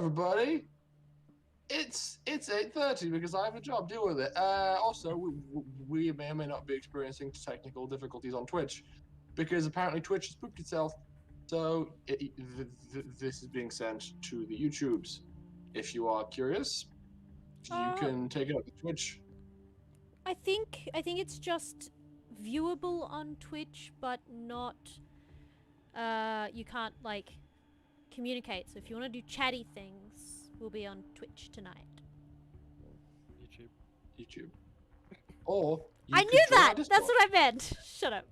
everybody. It's 8:30 because I have a job. Deal with it. Also, we may or may not be experiencing technical difficulties on Twitch because apparently Twitch has pooped itself. So this is being sent to the YouTubes. If you are curious, you can take it up to Twitch. I think it's just viewable on Twitch, but not. You can't like communicate. So if you want to do chatty things, we'll be on Twitch tonight. YouTube. Or I knew that. That's what I meant. Shut up.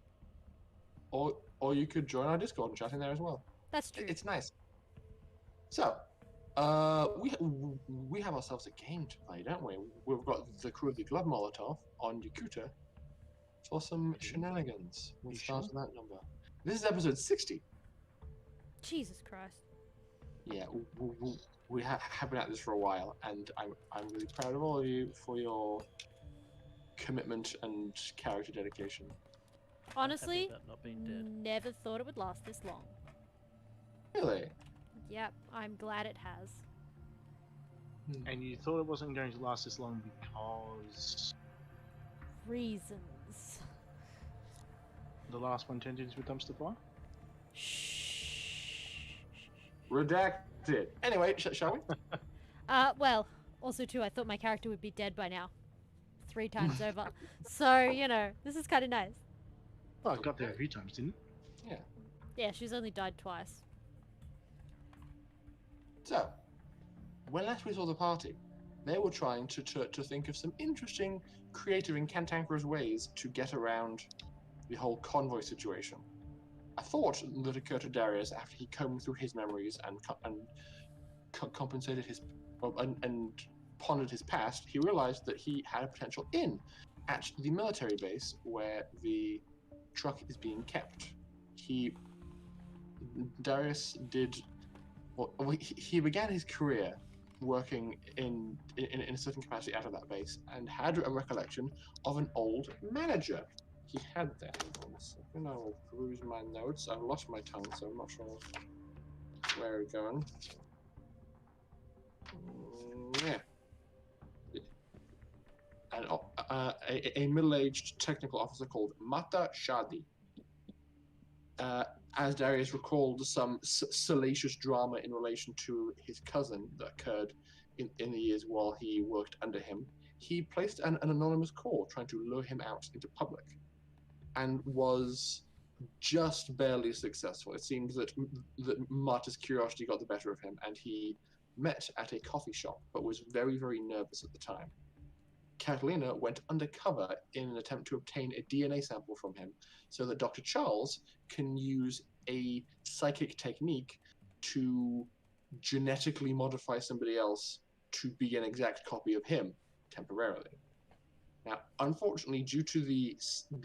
Or you could join our Discord and chat in there as well. That's true. It's nice. So, we have ourselves a game to play, don't we? We've got the crew of the Glove Molotov on Yakootahn for some shenanigans. We'll start with that number. This is episode 60. Jesus Christ. Yeah, we have been at this for a while, and I'm really proud of all of you for your commitment and character dedication. Honestly, never thought it would last this long. Really? Yep, I'm glad it has. And you thought it wasn't going to last this long because... Reasons. The last one turned into a dumpster fire? Shh. Redacted. Anyway, shall we? Well, also too, I thought my character would be dead by now. 3 times over. So, you know, this is kind of nice. Well, I got there a few times, didn't it? Yeah. Yeah, she's only died twice. So, when last we saw the party, they were trying to think of some interesting, creative, and cantankerous ways to get around the whole convoy situation. A thought that occurred to Darius after he combed through his memories and compensated his and pondered his past, he realized that he had a potential in at the military base where the truck is being kept. Darius began his career working in a certain capacity out of that base and had a recollection of an old manager he had there. Hold on a second, I will peruse my notes. I've lost my tongue, so I'm not sure where we're going. Yeah. And a middle-aged technical officer called Mata Shadi. As Darius recalled some salacious drama in relation to his cousin that occurred in the years while he worked under him, he placed an anonymous call trying to lure him out into public, and was just barely successful. It seems that Mata's curiosity got the better of him, and he met at a coffee shop, but was very, very nervous at the time. Catalina went undercover in an attempt to obtain a DNA sample from him so that Dr. Charles can use a psychic technique to genetically modify somebody else to be an exact copy of him temporarily. Now, unfortunately, due to the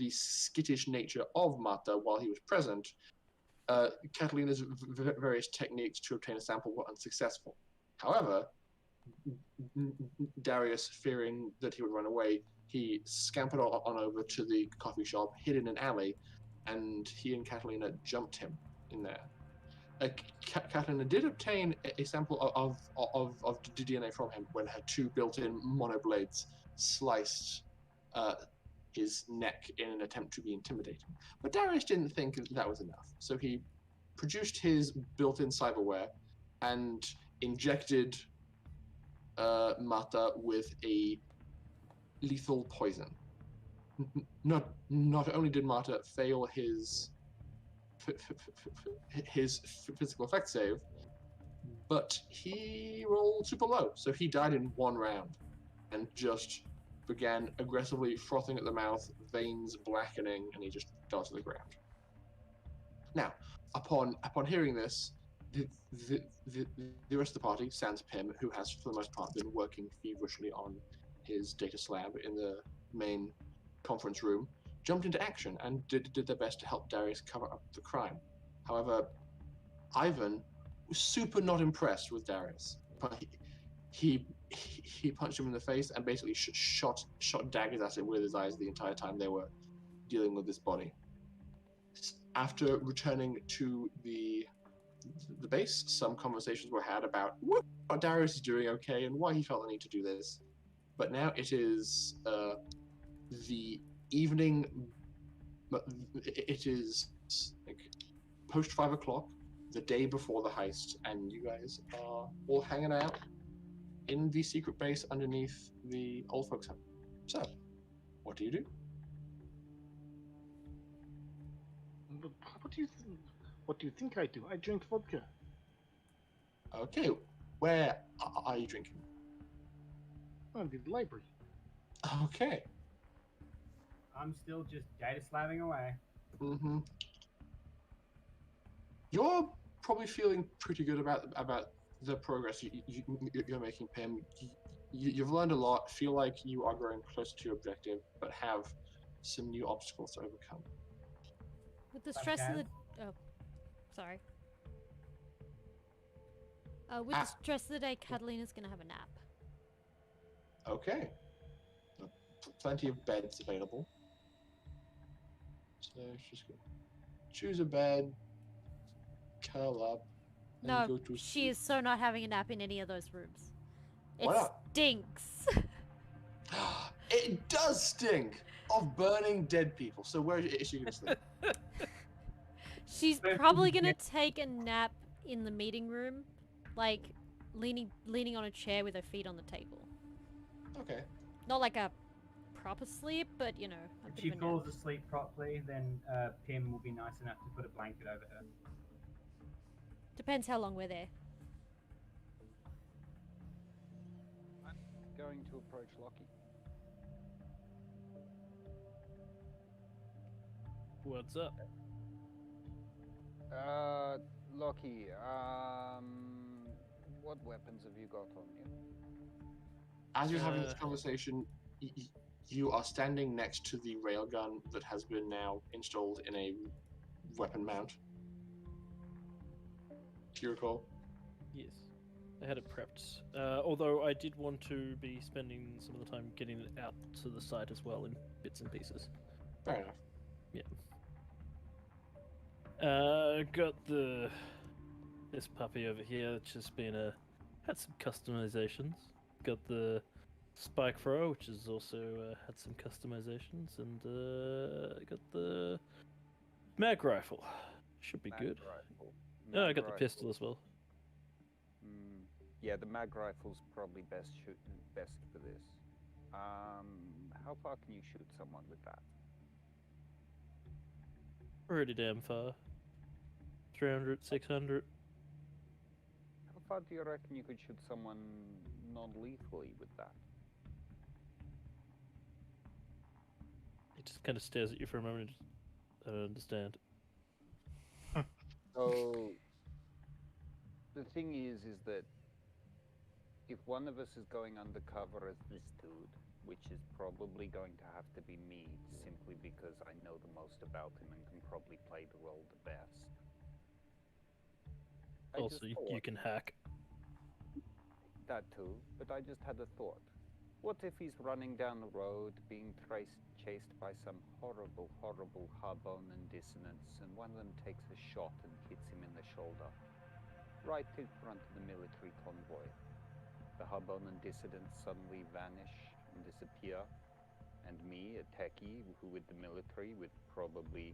skittish nature of Mata while he was present, Catalina's various techniques to obtain a sample were unsuccessful. However, Darius, fearing that he would run away, he scampered on over to the coffee shop, hid in an alley, and he and Catalina jumped him in there. Catalina did obtain a sample of DNA from him when her 2 built-in monoblades sliced his neck in an attempt to be intimidating. But Darius didn't think that was enough, so he produced his built-in cyberware and injected Mata with a lethal poison. Not only did Mata fail his physical effect save, but he rolled super low, so he died in 1 round and just began aggressively frothing at the mouth, veins blackening, and he just fell to the ground. Now, upon hearing this, the rest of the party, sans Pim, who has for the most part been working feverishly on his data slab in the main conference room, jumped into action and did their best to help Darius cover up the crime. However, Ivan was super not impressed with Darius. But he punched him in the face and basically shot daggers at him with his eyes the entire time they were dealing with this body. After returning to the base, some conversations were had about what Darius is doing okay and why he felt the need to do this. But now it is the evening. It is like post 5 o'clock, the day before the heist, and you guys are all hanging out in the secret base underneath the old folks' home. So, what do you do? But what do you think I do? I drink vodka. Okay, where are you drinking? Oh, the library. Okay. I'm still just data slamming away. Mm-hmm. You're probably feeling pretty good about the progress you're making, Pim. You've learned a lot, feel like you are growing closer to your objective, but have some new obstacles to overcome. With the Left stress of the... hand. Oh, sorry. With the stress of the day, Catalina's gonna have a nap. Okay. Plenty of beds available. So she's going to choose a bed, curl up, and No, go to she sleep. is so not having a nap in any of those rooms. It Why not? stinks. It does stink of burning dead people. So where is she going to sleep? She's probably gonna take a nap in the meeting room, like leaning on a chair with her feet on the table. Okay. Not like a proper sleep, but you know. A If bit she of a nap. falls asleep properly, then Pim will be nice enough to put a blanket over her. Depends how long we're there. I'm going to approach Lockie. What's up? Lockie, what weapons have you got on you? As you're having this conversation, you are standing next to the railgun that has been now installed in a weapon mount. Do you recall? Yes, I had it prepped. Although I did want to be spending some of the time getting it out to the site as well in bits and pieces. Fair enough. Got this puppy over here. It's just been had some customizations. Got the spike thrower, which has also had some customizations, and got the mag rifle. Should be good. Rifle. Oh, I Mag got the rifle. pistol as well. Yeah, the mag rifle's probably best for this. How far can you shoot someone with that? Pretty damn far. 300, 600. How far do you reckon you could shoot someone non-lethally with that? It just kind of stares at you for a moment. I don't understand. So the thing is that if one of us is going undercover as this dude, which is probably going to have to be me, simply because I know the most about him and can probably play the role the best. I Also, just you thought can hack. that too, but I just had a thought. What if he's running down the road, being chased by some horrible, horrible Harbon and dissonance, and one of them takes a shot and hits him in the shoulder, right in front of the military convoy. The Harbon and dissidents suddenly vanish and disappear, and me, a techie who with the military, with probably,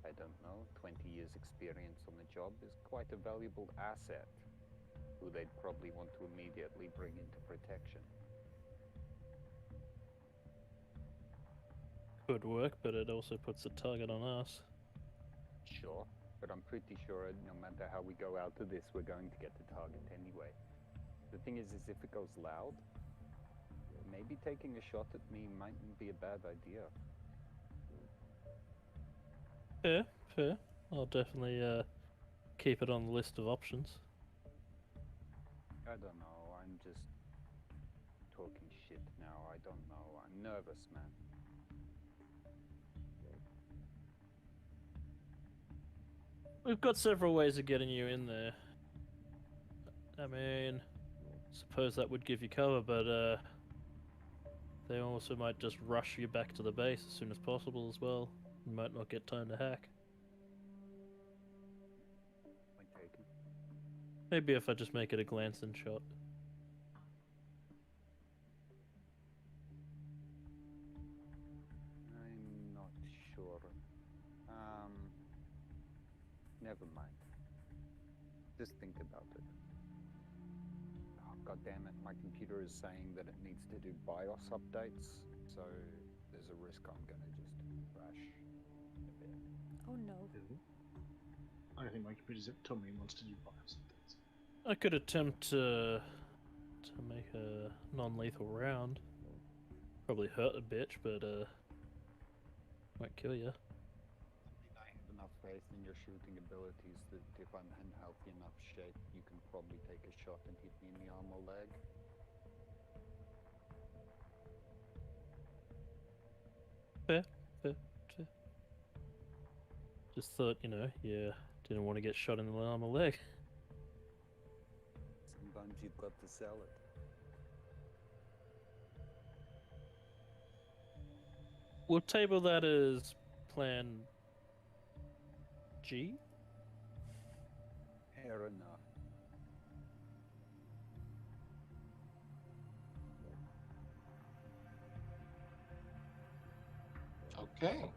I don't know, 20 years experience on the job, is quite a valuable asset, who they'd probably want to immediately bring into protection. Could work, but it also puts a target on us. Sure, but I'm pretty sure no matter how we go out to this, we're going to get the target anyway. The thing is if it goes loud, maybe taking a shot at me mightn't be a bad idea. Fair. I'll definitely keep it on the list of options. I don't know, I'm just talking shit now, I don't know. I'm nervous, man. We've got several ways of getting you in there. I mean, suppose that would give you cover, but they also might just rush you back to the base as soon as possible as well. You might not get time to hack. Point taken. Maybe if I just make it a glancing shot. I'm not sure. Never mind. Just think about it. Oh, God damn it, my computer is saying that it needs to do BIOS updates, so there's a risk I'm gonna just crash a bit. Oh no. I think my computer's told me it wants to do BIOS updates. I could attempt to make a non-lethal round. Probably hurt a bitch, but might kill you. I have enough faith in your shooting abilities that if I'm in healthy enough shape, you can probably take a shot and hit me in the arm or leg. Fair. Just thought, yeah, didn't want to get shot in the arm or leg. Sometimes you've got to sell it. We'll table that as plan G. Fair enough. Okay.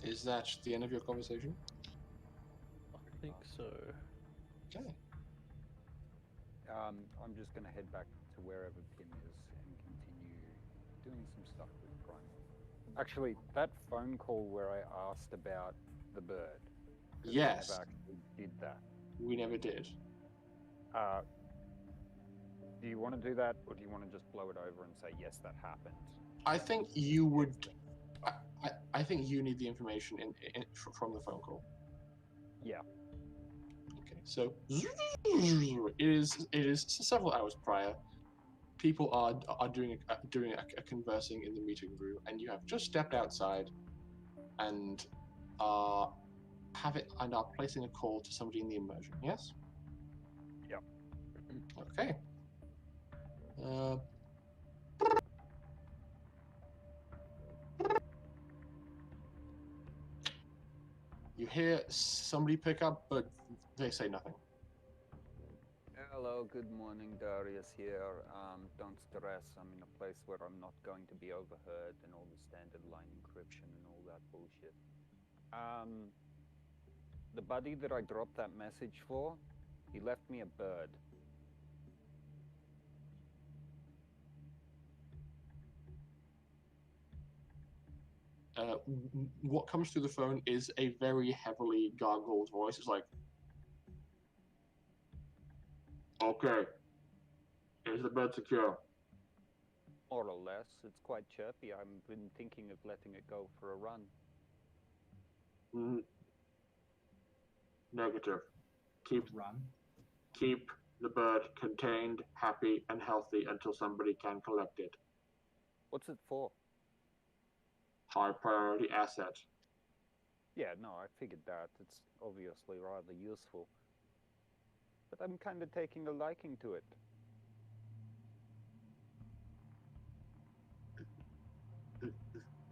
Is that the end of your conversation? I think so. Okay. I'm just gonna head back to wherever Pim is and continue doing some stuff with Prime. Actually, that phone call where I asked about the bird. 'Cause Yes. I never actually did that. We never did. Do you want to do that, or do you want to just blow it over and say yes, that happened? I think you would. I think you need the information from the phone call. Yeah. Okay, so it is several hours prior. People are doing a conversing in the meeting room, and you have just stepped outside, and are placing a call to somebody in the immersion. Yes. Yep. Okay. You hear somebody pick up, but they say nothing. Hello, good morning, Darius here. Don't stress, I'm in a place where I'm not going to be overheard and all the standard line encryption and all that bullshit. The buddy that I dropped that message for, he left me a bird. What comes through the phone is a very heavily gargled voice. It's like, okay, is the bird secure? More or less, it's quite chirpy. I've been thinking of letting it go for a run. Negative. Run. Keep the bird contained, happy, and healthy until somebody can collect it. What's it for? High priority asset. Yeah, no, I figured that. It's obviously rather useful. But I'm kind of taking a liking to it.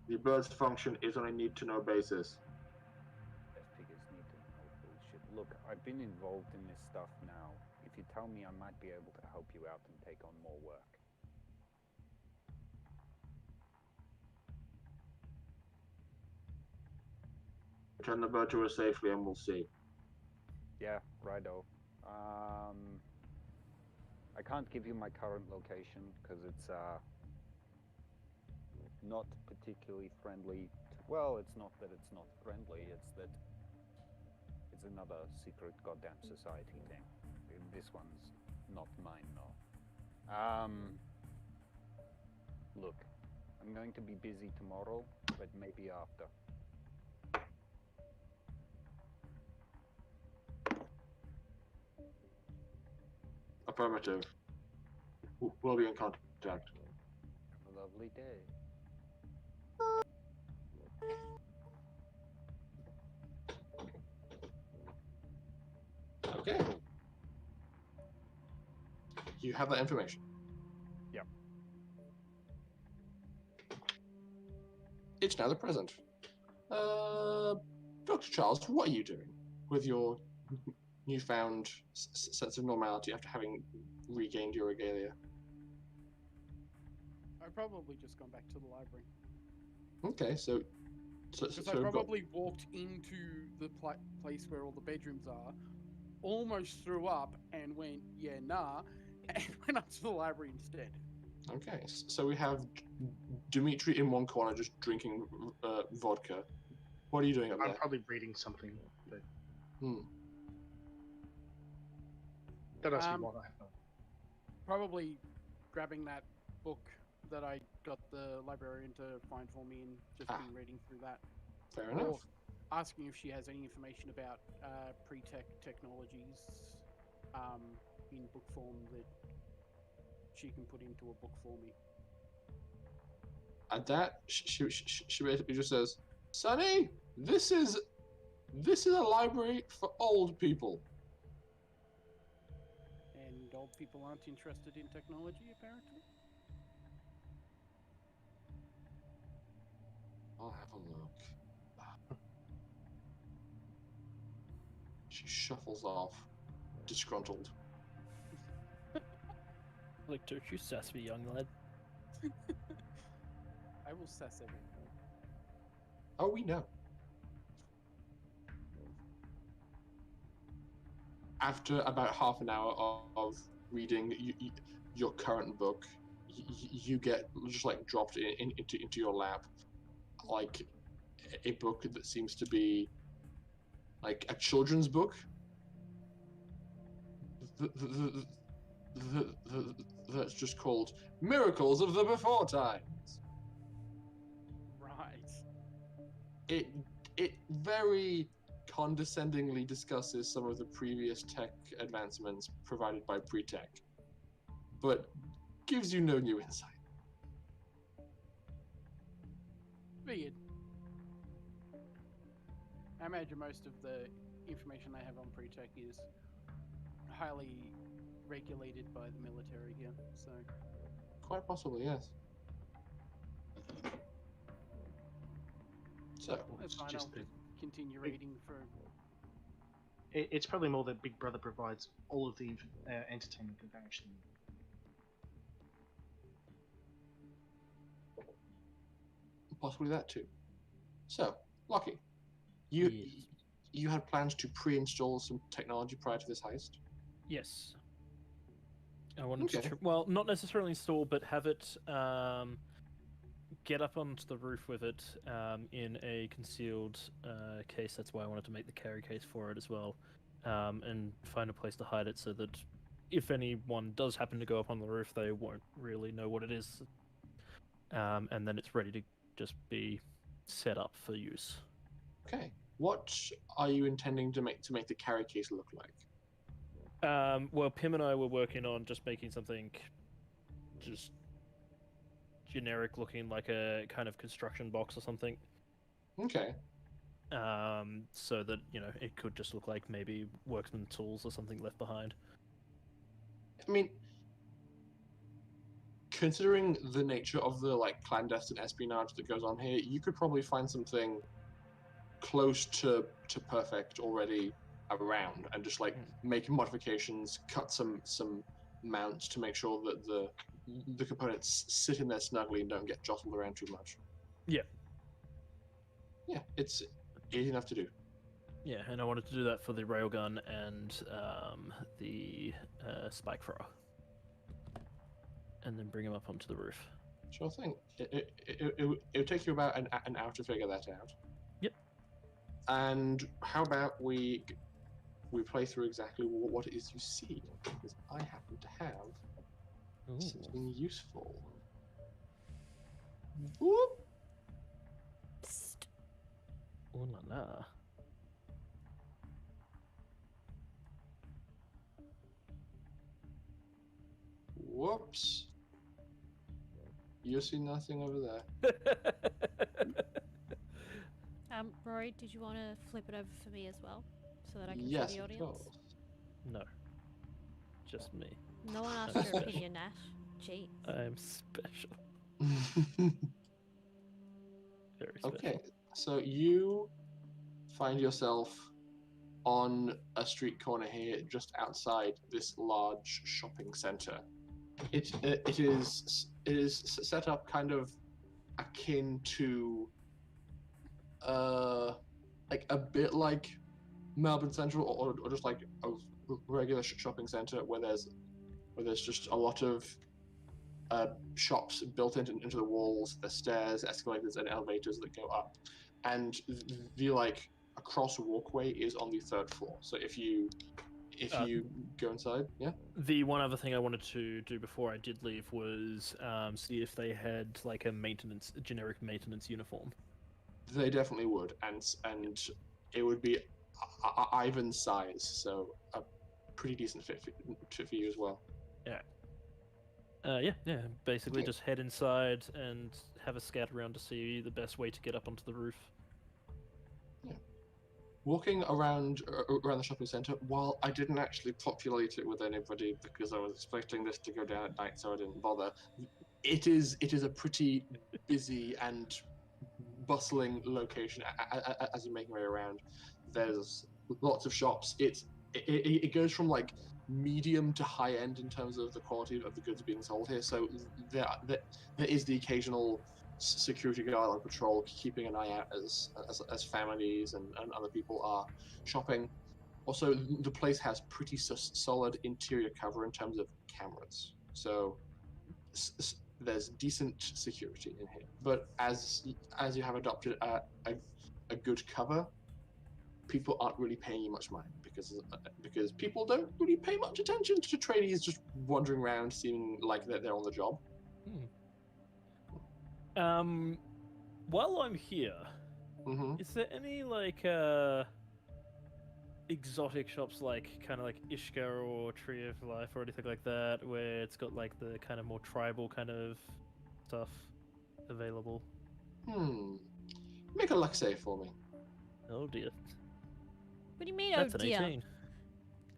The bird's function is on a need-to-know basis. Figures need to know bullshit. Look, I've been involved in this stuff now. If you tell me, I might be able to help you out and take on more work. Return the bird to us safely and we'll see. Yeah, righto. I can't give you my current location because it's not particularly friendly. Well, it's not that it's not friendly, it's that it's another secret goddamn society thing. This one's not mine, though. Look, I'm going to be busy tomorrow, but maybe after. Affirmative. We'll be in contact. Have a lovely day. Okay. You have that information. Yep. It's now the present. Dr. Charles, what are you doing with your newfound sense of normality after having regained your regalia? I've probably just gone back to the library. Okay, so Because I we've got- probably walked into the place where all the bedrooms are, almost threw up and went, yeah, nah, and went up to the library instead. Okay, so we have Dimitri in one corner just drinking vodka. What are you doing up I'm there? probably reading something, but Hmm. don't ask me Um, what I have done. Probably grabbing that book that I got the librarian to find for me and just been reading through that. Fair Or enough. asking if she has any information about pre-tech technologies in book form that she can put into a book for me. At that, she basically just says, "Sonny, this is a library for old people." And old people aren't interested in technology, apparently. I'll have a look. She shuffles off, disgruntled. Like, don't you sass me, young lad. I will sass everyone. Oh, we know. After about half an hour of reading your current book, you get just like dropped into your lap, like a book that seems to be like a children's book. That's just called Miracles of the Before Times. Right. It very condescendingly discusses some of the previous tech advancements provided by pre-tech, but gives you no new insight. Weird. I imagine most of the information I have on pre-tech is highly regulated by the military here, so... Quite possibly, yes. So, That's fine, just I'll the- just continue reading for... It's probably more that Big Brother provides all of the entertainment that they actually need. possibly that too. So, Lockie, you Yes. you had plans to pre-install some technology prior to this heist? Yes. I wanted Okay. to, well, not necessarily install, but have it get up onto the roof with it in a concealed case. That's why I wanted to make the carry case for it as well, and find a place to hide it so that if anyone does happen to go up on the roof, they won't really know what it is, and then it's ready to just be set up for use. Okay. What are you intending to make the carry case look like? Well, Pim and I were working on just making something just generic looking, like a kind of construction box or something. Okay. So that, it could just look like maybe workman tools or something left behind. I mean, considering the nature of the clandestine espionage that goes on here, you could probably find something close to perfect already around, and just make modifications, cut some mounts to make sure that the components sit in there snugly and don't get jostled around too much. Yeah. Yeah, it's easy enough to do. Yeah, and I wanted to do that for the railgun and the spike thrower, and then bring them up onto the roof. Sure thing. It'll take you about an hour to figure that out. Yep. And how about we play through exactly what it is you see, because I happen to have something useful. Whoop. Psst. Oh la la. Whoops. You see nothing over there. Rory, did you want to flip it over for me as well, so that I can Yes, see the of audience? course. No. Just me. No one asked I'm your special. opinion, Nash. Gee. I'm special. Very special. Okay, so you find yourself on a street corner here, just outside this large shopping center. It is set up kind of akin to like a bit like Melbourne Central, or just like a regular shopping center where there's just a lot of shops built into the walls. There's stairs, escalators, and elevators that go up, and the like across walkway is on the 3rd floor. So if you go inside, yeah. The one other thing I wanted to do before I did leave was see if they had like a generic maintenance uniform. They definitely would, and it would be Ivan's size, so a pretty decent fit for you as well. Yeah. Basically, Okay. just head inside and have a scout around to see the best way to get up onto the roof. Walking around the shopping center, while I didn't actually populate it with anybody because I was expecting this to go down at night, so I didn't bother. It is a pretty busy and bustling location as you make your way around. There's lots of shops. It goes from like medium to high end in terms of the quality of the goods being sold here. So there is the occasional security guard on patrol, keeping an eye out as families and other people are shopping. Also, the place has pretty solid interior cover in terms of cameras. So there's decent security in here. But as you have adopted a good cover, people aren't really paying you much mind because people don't really pay much attention to tradies just wandering around seeming like they're on the job. While I'm here, Mm-hmm. is there any like exotic shops like kind of like Ishka or Tree of Life or anything like that, where it's got like the kind of more tribal kind of stuff available? Make a luck save for me. Oh dear. What do you mean, That's oh an dear? 18. An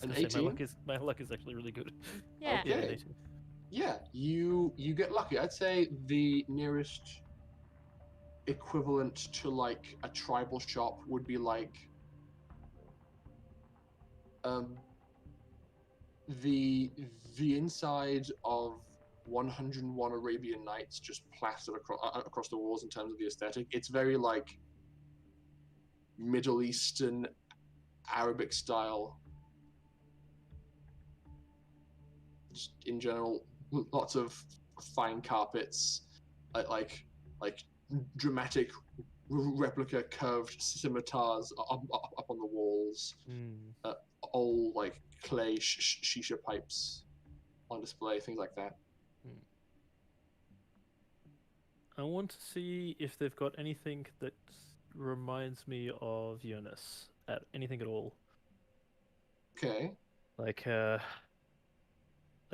I was gonna say, 18? my luck is actually really good. Yeah. Okay. Yeah, an 18. Yeah, you get lucky. I'd say the nearest equivalent to like a tribal shop would be like the inside of 101 Arabian Nights just plastered across the walls in terms of the aesthetic. It's very like Middle Eastern Arabic style. Just in general, lots of fine carpets, like dramatic replica curved scimitars up on the walls, old like clay shisha pipes on display, things like that. I want to see if they've got anything that reminds me of Jonas. Anything at all. Okay. Like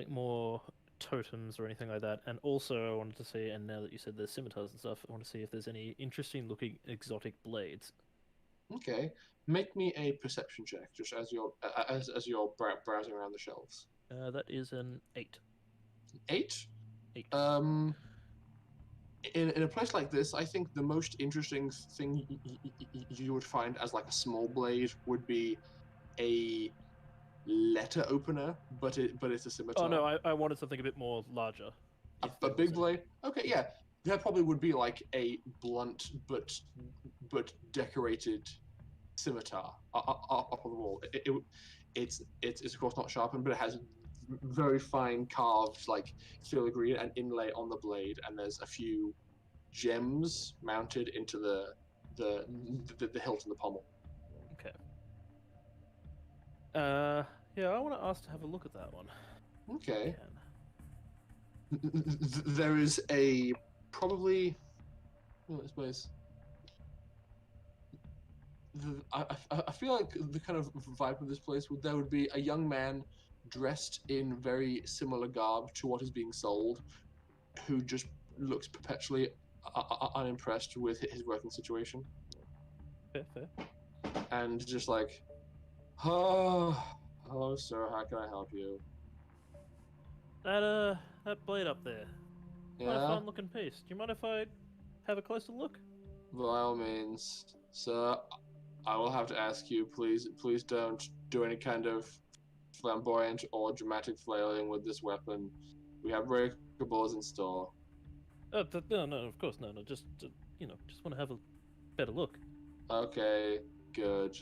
more totems or anything like that. And also I wanted to see, and now that you said there's scimitars and stuff, I want to see if there's any interesting looking exotic blades. Okay. Make me a perception check, just as you're browsing around the shelves. That is an 8. 8? 8. In a place like this, I think the most interesting thing you would find as like a small blade would be a letter opener, but it's a scimitar. Oh no, I wanted something a bit more larger. A big blade? Okay, yeah. That probably would be like a blunt but decorated scimitar up on the wall. It's of course not sharpened, but it has very fine carved like filigree and inlay on the blade, and there's a few gems mounted into the hilt and the pommel. Okay. Yeah, I want to ask to have a look at that one. Okay. There is a probably. I suppose. I feel like the kind of vibe of this place there would be a young man dressed in very similar garb to what is being sold, who just looks perpetually unimpressed with his working situation. Fair. And just like, oh, hello sir, how can I help you? That blade up there. Quite a Yeah, fun looking piece. Do you mind if I have a closer look? by all means, sir. I will have to ask you, please don't do any kind of flamboyant or dramatic flailing with this weapon. We have breakables in store. No, of course, no. Just just want to have a better look. Okay, good.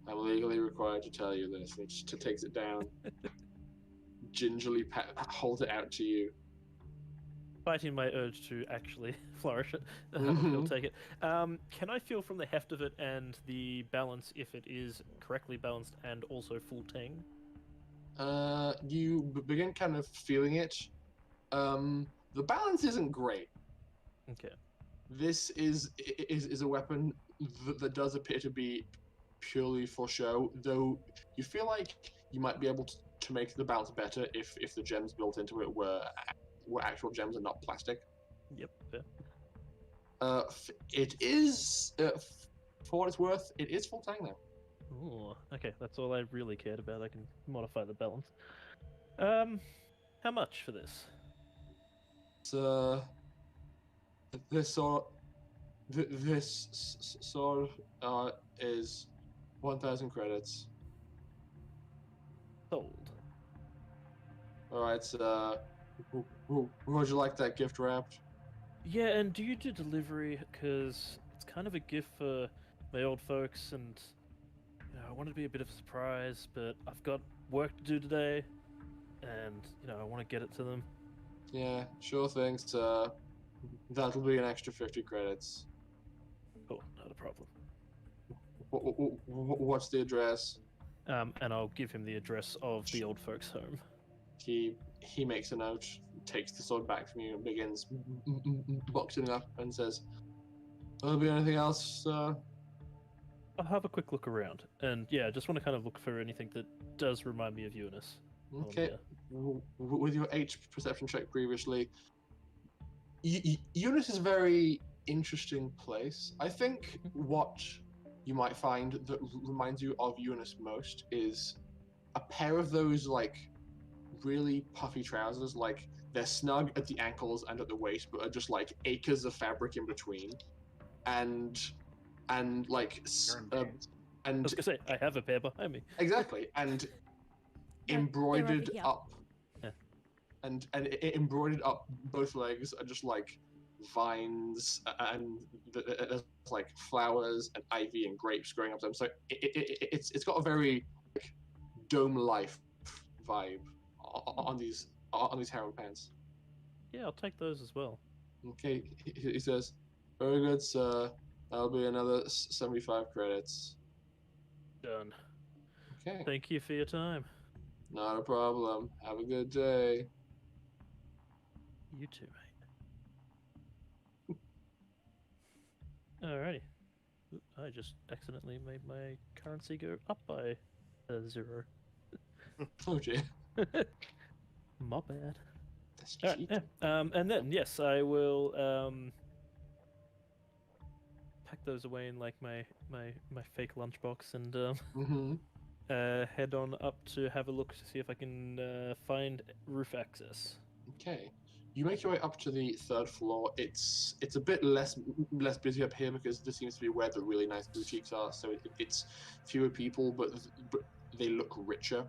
I'm legally required to tell you this. He just takes it down, gingerly holds it out to you. Fighting my urge to actually flourish it, he'll take it. Can I feel from the heft of it and the balance if it is correctly balanced and also full tang? You begin kind of feeling it. The balance isn't great. Okay. This is a weapon that does appear to be purely for show, though you feel like you might be able to make the balance better if the gems built into it were actual gems and not plastic. Yep. Fair. It is, for what it's worth, it is full tang now. Ooh, okay, that's all I really cared about. I can modify the balance. How much for this? So, this sword is 1,000 credits. Sold. All right, so would you like that gift wrapped? Yeah, and do you do delivery? Because it's kind of a gift for my old folks, and I want it to be a bit of a surprise, but I've got work to do today, and I want to get it to them. Yeah, sure thing. So that'll be an extra 50 credits. Cool, not a problem. What's the address? And I'll give him the address of the old folks' home. He makes a note, takes the sword back from you, and begins boxing it up, and says, "Will there be anything else?" I'll have a quick look around, and yeah, I just want to kind of look for anything that does remind me of Eunice. Okay. With your 8 perception check previously, Eunice is a very interesting place. I think what you might find that reminds you of Eunice most is a pair of those like really puffy trousers. Like they're snug at the ankles and at the waist, but are just like acres of fabric in between, and like Pants. I and was gonna say I have a pair behind me. exactly and They're embroidered over here. up. Yeah. And embroidered up both legs are just like vines, and there's like flowers and ivy and grapes growing up them. So it's got a very like, dome life vibe on these harem pants. Yeah, I'll take those as well. Okay, he says, "Very good, sir. That'll be another 75 credits." Done. Okay, Thank you for your time. not a problem. Have a good day. You too, mate. Alrighty. Oop, I just accidentally made my currency go up by 0. Oh dear, My bad. that's Alright, cheap. yeah. And then yes, I will pack those away in like my fake lunchbox and Mm-hmm. head on up to have a look to see if I can find roof access. Okay. You make your way up to the 3rd floor. It's a bit less busy up here because this seems to be where the really nice boutiques are. So it's fewer people, but they look richer.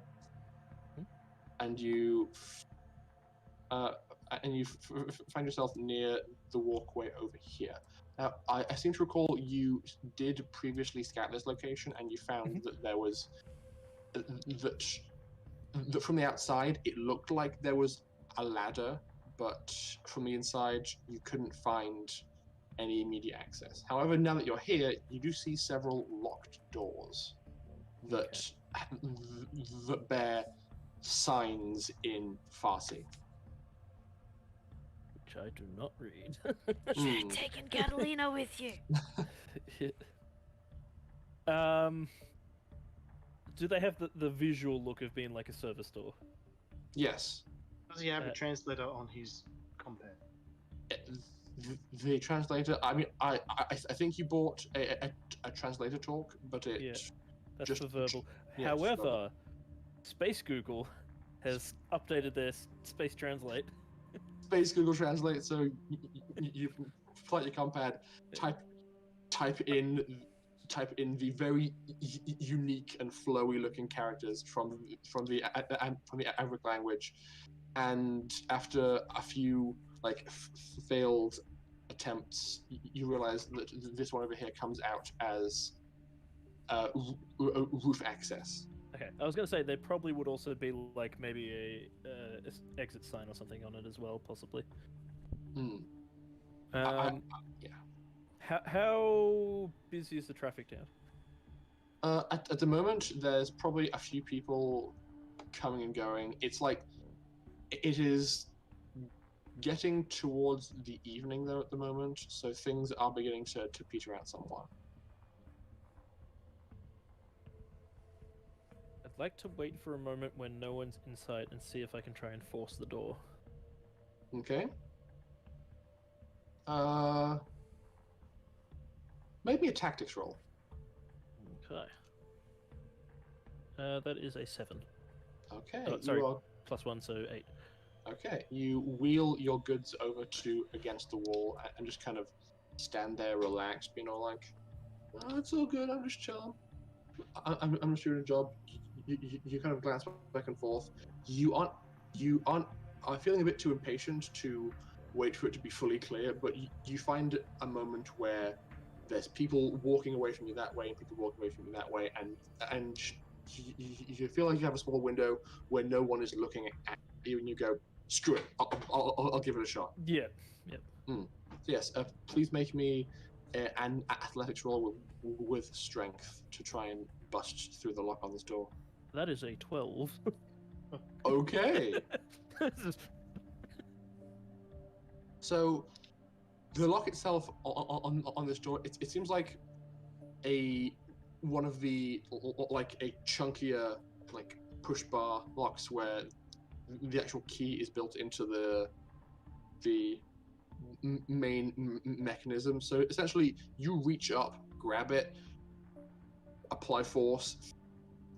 Hmm. And you find yourself near the walkway over here. Now, I seem to recall you did previously scout this location, and you found that there was that from the outside it looked like there was a ladder, but from the inside you couldn't find any immediate access. However, now that you're here, you do see several locked doors that that bear signs in Farsi. Which I do not read. Should have taken Catalina with you. Do they have the visual look of being like a service door? Yes. Does he have a translator on his compare? The translator. I mean, I think you bought a translator talk, but it. Yeah, that's just for verbal. yeah, However, Space Google has updated their Space Translate. Space Google Translate, so you pull out your compad, type in type in the very unique and flowy looking characters from the Arabic language, and after a few like failed attempts, you realize that this one over here comes out as roof access. Okay, I was gonna say there probably would also be like maybe a exit sign or something on it as well, possibly. Hmm. Yeah. How busy is the traffic down? At the moment, there's probably a few people coming and going. It's like it is getting towards the evening though at the moment, so things are beginning to peter out somewhat. I'd like to wait for a moment when no one's in sight and see if I can try and force the door. Okay. Maybe a tactics roll. Okay. That is a 7. Okay. Oh, sorry. You are, +1, so 8. okay. You wheel your goods over to against the wall and just kind of stand there, relaxed, being all like, "Oh, it's all good. I'm just chilling. I'm just doing a job." You kind of glance back and forth. You are feeling a bit too impatient to wait for it to be fully clear, but you find a moment where there's people walking away from you that way and people walking away from you that way, and you feel like you have a small window where no one is looking at you, and you go, "Screw it, I'll give it a shot." Yeah. Yep. So yes, please make me an athletics roll with strength to try and bust through the lock on this door. That is a 12. Okay. So, the lock itself on this door, it seems like one of the like a chunkier like push bar locks where the actual key is built into the main mechanism. So essentially, you reach up, grab it, apply force,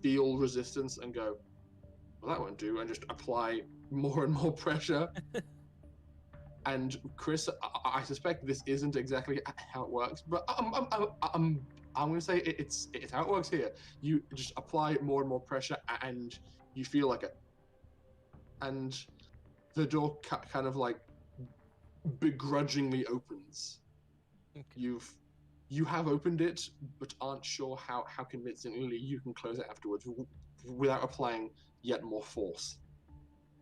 feel resistance, and go, "Well, that won't do," and just apply more and more pressure. And Chris, I suspect this isn't exactly how it works, but I'm going to say it's how it works here. You just apply more and more pressure, and you feel like and the door kind of like begrudgingly opens. Okay. You have opened it, but aren't sure how convincingly you can close it afterwards without applying yet more force.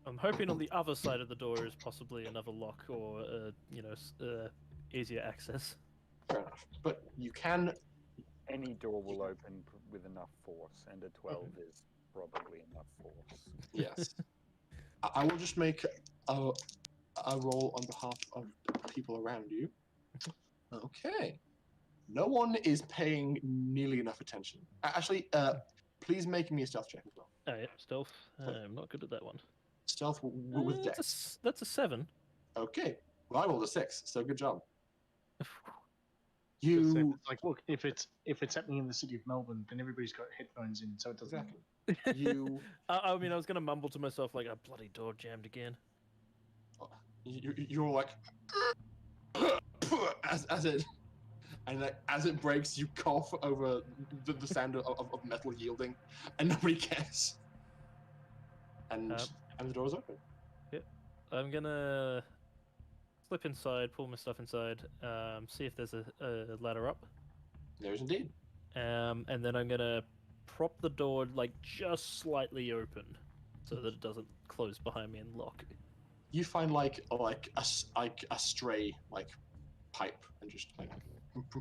I'm hoping on the other side of the door is possibly another lock or, easier access. Fair enough. But you can... Any door will open with enough force, and a 12 is probably enough force. Yes. I will just make a roll on behalf of the people around you. Okay. No one is paying nearly enough attention. Actually, please make me a stealth check as well. Oh, yeah, stealth. I'm not good at that one. Stealth with dex. That's a 7. Okay. Well, I rolled a 6, so good job. It's like, look, if it's happening in the city of Melbourne, then everybody's got headphones in, so it doesn't. Exactly. You. I mean, I was gonna mumble to myself like, "A bloody door jammed again." You're like, as it, and like, as it breaks, you cough over the sound of metal yielding, and nobody cares. And the door's open. Yep. I'm gonna slip inside, pull my stuff inside, see if there's a ladder up. There is indeed. And then I'm gonna prop the door like just slightly open, so that it doesn't close behind me and lock. You find like a stray like pipe and just like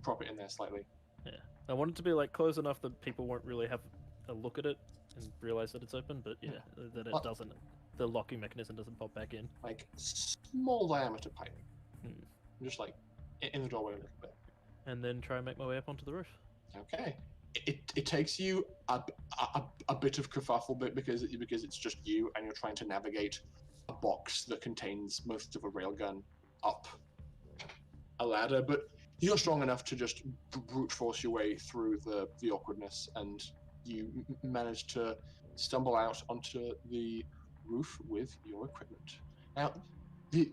prop it in there slightly. Yeah, I want it to be like close enough that people won't really have a look at it and realize that it's open, but yeah, that it doesn't. The locking mechanism doesn't pop back in. Like small diameter pipe, just like in the doorway a little bit. And then try and make my way up onto the roof. Okay. It takes you a bit of kerfuffle because it's just you and you're trying to navigate a box that contains most of a railgun up a ladder, but you're strong enough to just brute force your way through the awkwardness, and you manage to stumble out onto the roof with your equipment. Now, the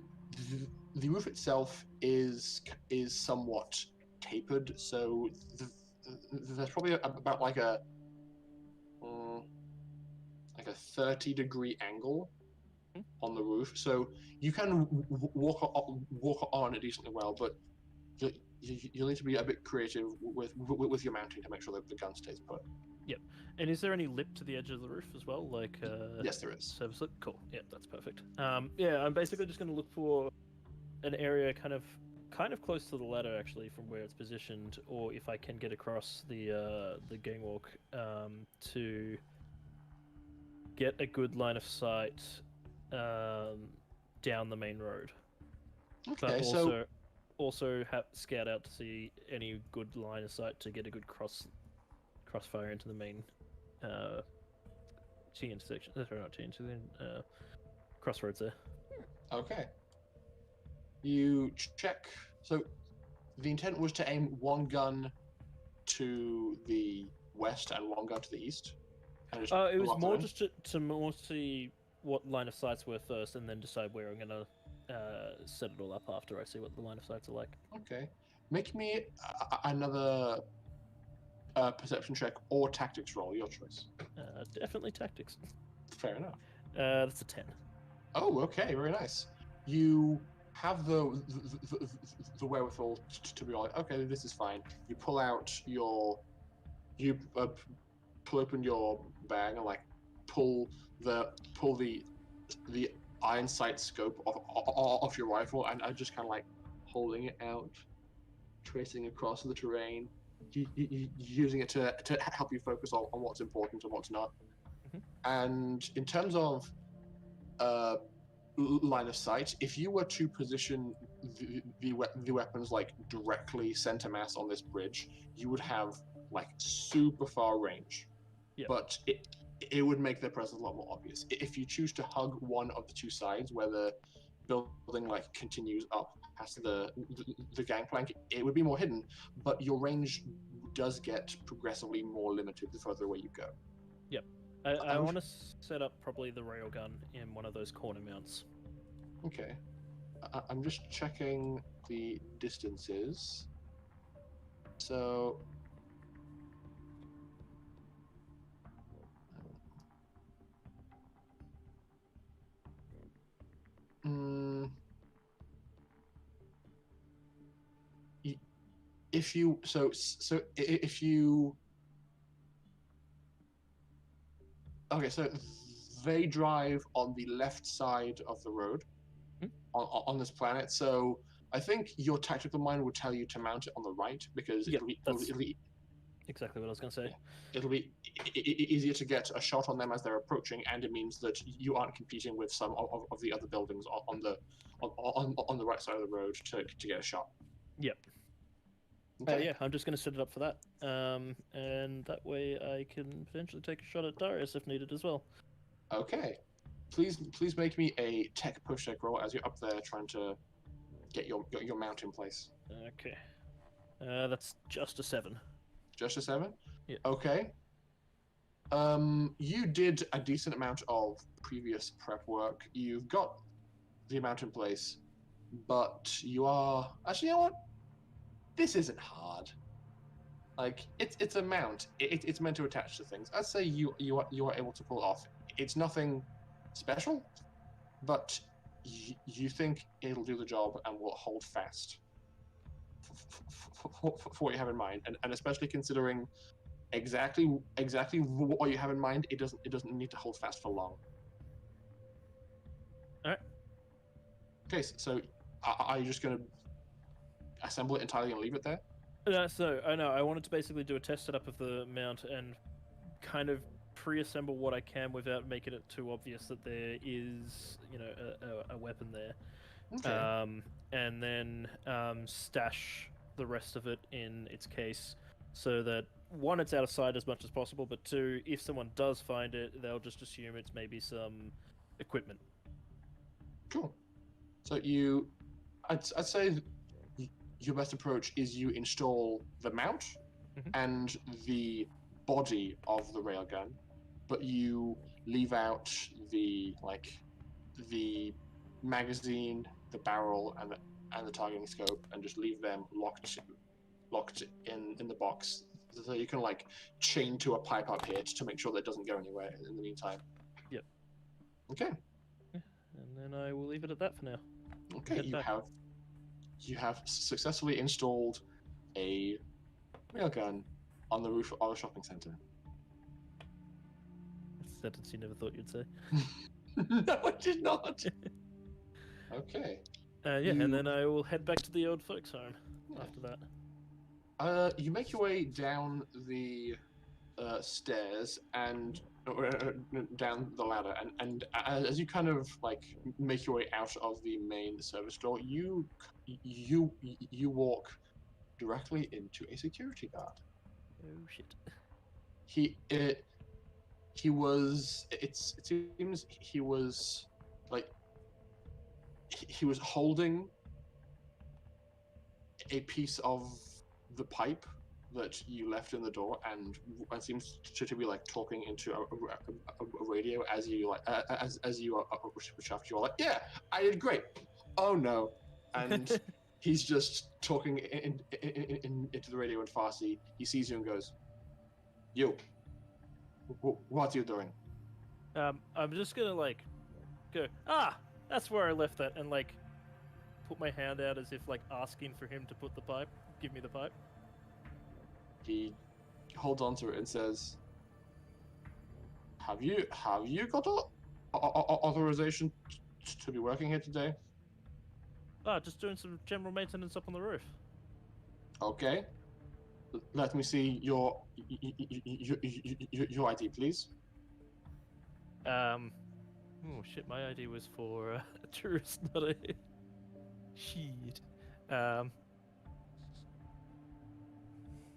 roof itself is somewhat tapered, so there's probably about like a 30-degree angle on the roof, so you can walk on it decently well, but you'll need to be a bit creative with your mounting to make sure that the gun stays put. And is there any lip to the edge of the roof as well? Like Yes, there is. service lip? Cool. Yeah, that's perfect. Yeah, I'm basically just going to look for an area kind of close to the ladder, actually, from where it's positioned, or if I can get across the gangwalk to get a good line of sight down the main road. Okay, But so also scout out to see any good line of sight to get a good crossfire into the main T intersection. Sorry, not T intersection. Crossroads there. okay, you check. So the intent was to aim one gun to the west and one gun to the east. And just It was lock them more in? just to more see what line of sights were first, and then decide where I'm gonna set it all up after I see what the line of sights are like. Okay, make me another perception check or tactics roll, your choice. Definitely tactics. Fair enough. That's a 10. Oh, okay, very nice. You have the wherewithal to be like, okay, this is fine. You pull out you pull open your bag and like pull the iron sight scope off your rifle, and I'm just kind of like holding it out, tracing across the terrain, using it to help you focus on what's important and what's not. Mhm. And in terms of line of sight, if you were to position the weapons like directly center mass on this bridge, you would have like super far range. Yep. But it would make their presence a lot more obvious. If you choose to hug one of the two sides where the building like continues up past the gangplank, it would be more hidden, but your range does get progressively more limited the further away you go. I want to set up probably the railgun in one of those corner mounts. Okay. I'm just checking the distances. So... if you okay, so they drive on the left side of the road on this planet. So I think your tactical mind would tell you to mount it on the right because Yep, it'll be Exactly what I was going to say. it'll be easier to get a shot on them as they're approaching, and it means that you aren't competing with some of the other buildings on the right side of the road to get a shot. Yep. Okay. Yeah, I'm just going to set it up for that. And that way I can potentially take a shot at Darius if needed as well. Okay. Please make me a tech push check roll as you're up there trying to get your mount in place. Okay. That's just a 7. Just a 7? Yeah. Okay. You did a decent amount of previous prep work. You've got the amount in place, but you are actually, you know what? This isn't hard. Like it's a mount. It's meant to attach to things. I'd say you are able to pull it off. It's nothing special, but you think it'll do the job and will hold fast for what you have in mind, and especially considering exactly what you have in mind, it doesn't need to hold fast for long. All right. Okay, so are you just going to assemble it entirely and leave it there? So I know I wanted to basically do a test setup of the mount and kind of pre-assemble what I can without making it too obvious that there is, a weapon there. Okay. And then stash the rest of it in its case so that, one, it's out of sight as much as possible, but two, if someone does find it, they'll just assume it's maybe some equipment. Cool. So I'd say your best approach is you install the mount and the body of the railgun, but you leave out the magazine, the barrel, and the targeting scope, and just leave them locked in the box So you can like chain to a pipe up here to make sure that it doesn't go anywhere in the meantime. Yep. Okay. And then I will leave it at that for now. Okay. Head back. You have successfully installed a railgun on the roof of a shopping center. That's a sentence you never thought you'd say. No, I did not. Okay. Yeah, You- and then I will head back to the old folks' home after that. You make your way down the stairs and down the ladder, and as you kind of like make your way out of the main service door, you walk directly into a security guard. Oh shit. He was. It seems he was like he was holding a piece of the pipe that you left in the door, and seems to be like talking into a radio as you like as you are you're like, yeah, I did great. Oh no, and he's just talking into the radio in Farsi. He sees you and goes, "Yo, what are you doing?" I'm just gonna like go, that's where I left that, and like put my hand out as if like asking for him to give me the pipe. He holds on to it and says, "Have you got authorization to be working here today?" Just doing some general maintenance up on the roof. Okay. Let me see your ID, please. Oh shit, my ID was for a tourist, not a shit.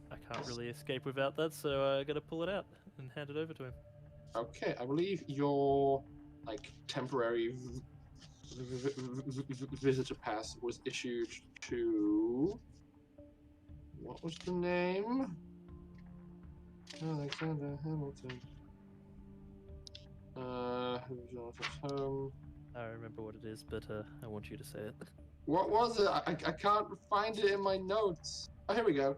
I can't really escape without that, so I gotta pull it out and hand it over to him. Okay, I believe your like temporary visitor pass was issued to. What was the name? Alexander Hamilton. Who's on his home? I remember what it is, but I want you to say it. What was it? I can't find it in my notes. Oh, here we go.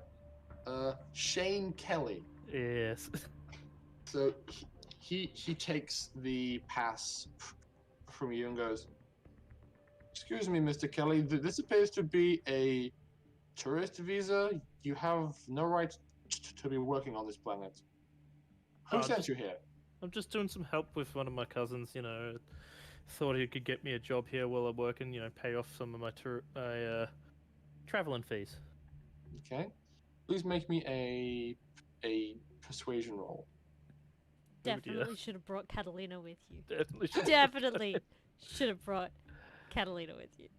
Shane Kelly. Yes. So he takes the pass from you and goes, "Excuse me, Mr. Kelly. This appears to be a tourist visa. You have no right to be working on this planet. Who sent you here?" I'm just doing some help with one of my cousins, you know. Thought he could get me a job here while I'm working, you know, pay off some of my traveling fees. Okay. Please make me a persuasion roll. Definitely should have brought Catalina with you. Definitely should. Definitely should have brought Catalina with you.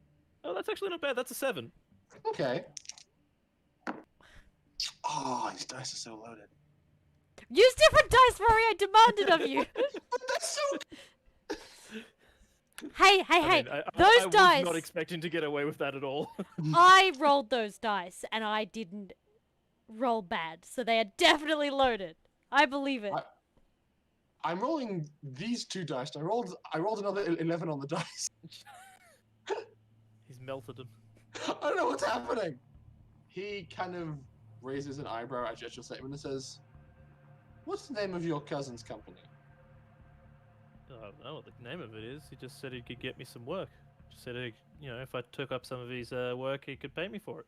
Oh, that's actually not bad. That's a 7. Okay. Oh, these dice are so loaded. Use different dice, Rory. I demanded of you. That's so. Hey, I those was dice. not expecting to get away with that at all. I rolled those dice, and I didn't roll bad, so they are definitely loaded. I believe it. I'm rolling these two dice. I rolled another 11 on the dice. He's melted them. I don't know what's happening. He kind of raises an eyebrow at your statement and says, "What's the name of your cousin's company?" I don't know what the name of it is. He just said he could get me some work. Just said, you know, if I took up some of his work, he could pay me for it.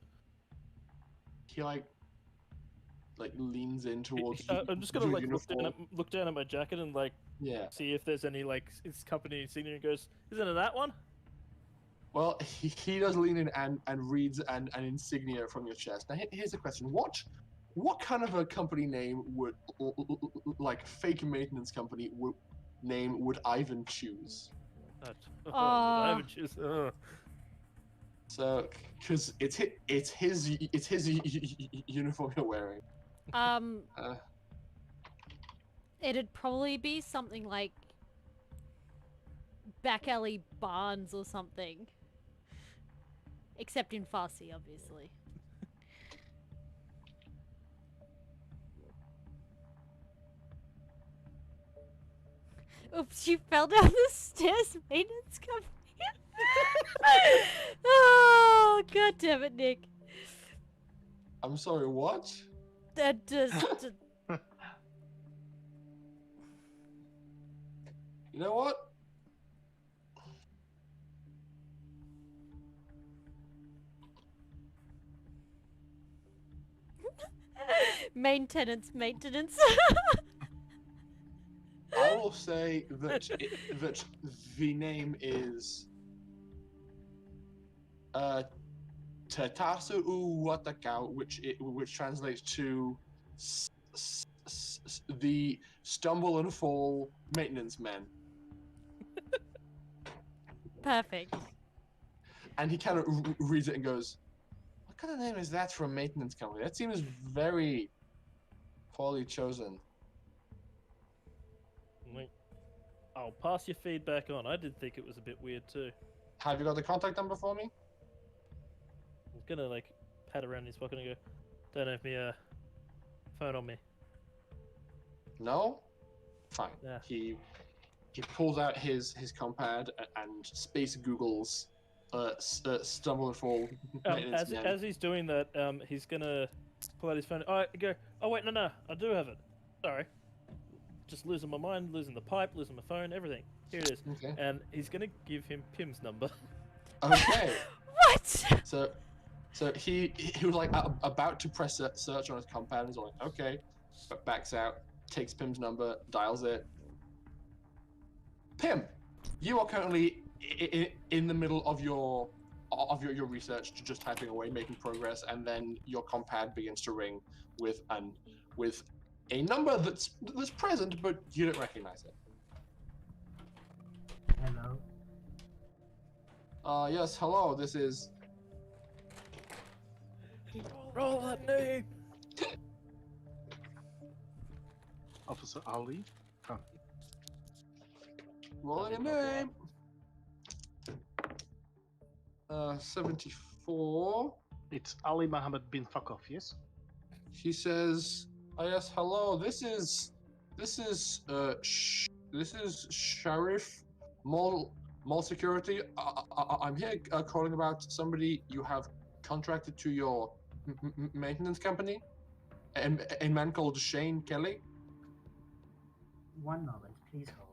He like leans in towards you. I'm just gonna like look down at my jacket and like see if there's any like his company insignia and goes, "Isn't it that one?" Well, he does lean in and reads an insignia from your chest. Now here's the question: what kind of a company name would like fake maintenance company would Ivan choose? Ivan choose. So, because it's his uniform you're wearing. It'd probably be something like Back Alley Barnes or something. Except in Farsi, obviously. Oops, you fell down the stairs, maintenance company. Oh, god damn it, Nick. I'm sorry, what? That just. You know what? Maintenance. I will say that that the name is Tatasu Watakau, which translates to the stumble and fall maintenance men. Perfect. And he kind of reads it and goes, "What kind of name is that for a maintenance company? That seems very poorly chosen." Like, I'll pass your feedback on. I did think it was a bit weird too. Have you got the contact number for me? I was gonna like pat around in his pocket and go, "Don't have me phone on me." No? Fine. Yeah. He pulls out his compad and space Googles stumble and fall maintenance men. As he's doing that, he's gonna pull out his phone. Oh, go. Oh wait, no, I do have it. Sorry, just losing my mind, losing the pipe, losing my phone, everything. Here it is. Okay. And he's gonna give him Pim's number. Okay. What? So he was like about to press search on his compad and he's like, okay, but backs out, takes Pim's number, dials it. Pim, you are currently in the middle of your research, just typing away, making progress, and then your compad begins to ring with a number that's present, but you don't recognize it. Hello. Yes, hello. This is. Roll that name. Officer Ali. Oh, Rolling a name. 74. it's Ali Muhammad bin Fuckoff, yes? He says, yes, hello. This is Sheriff Mall Security. I'm here calling about somebody you have contracted to your maintenance company. A man called Shane Kelly. One moment, please hold.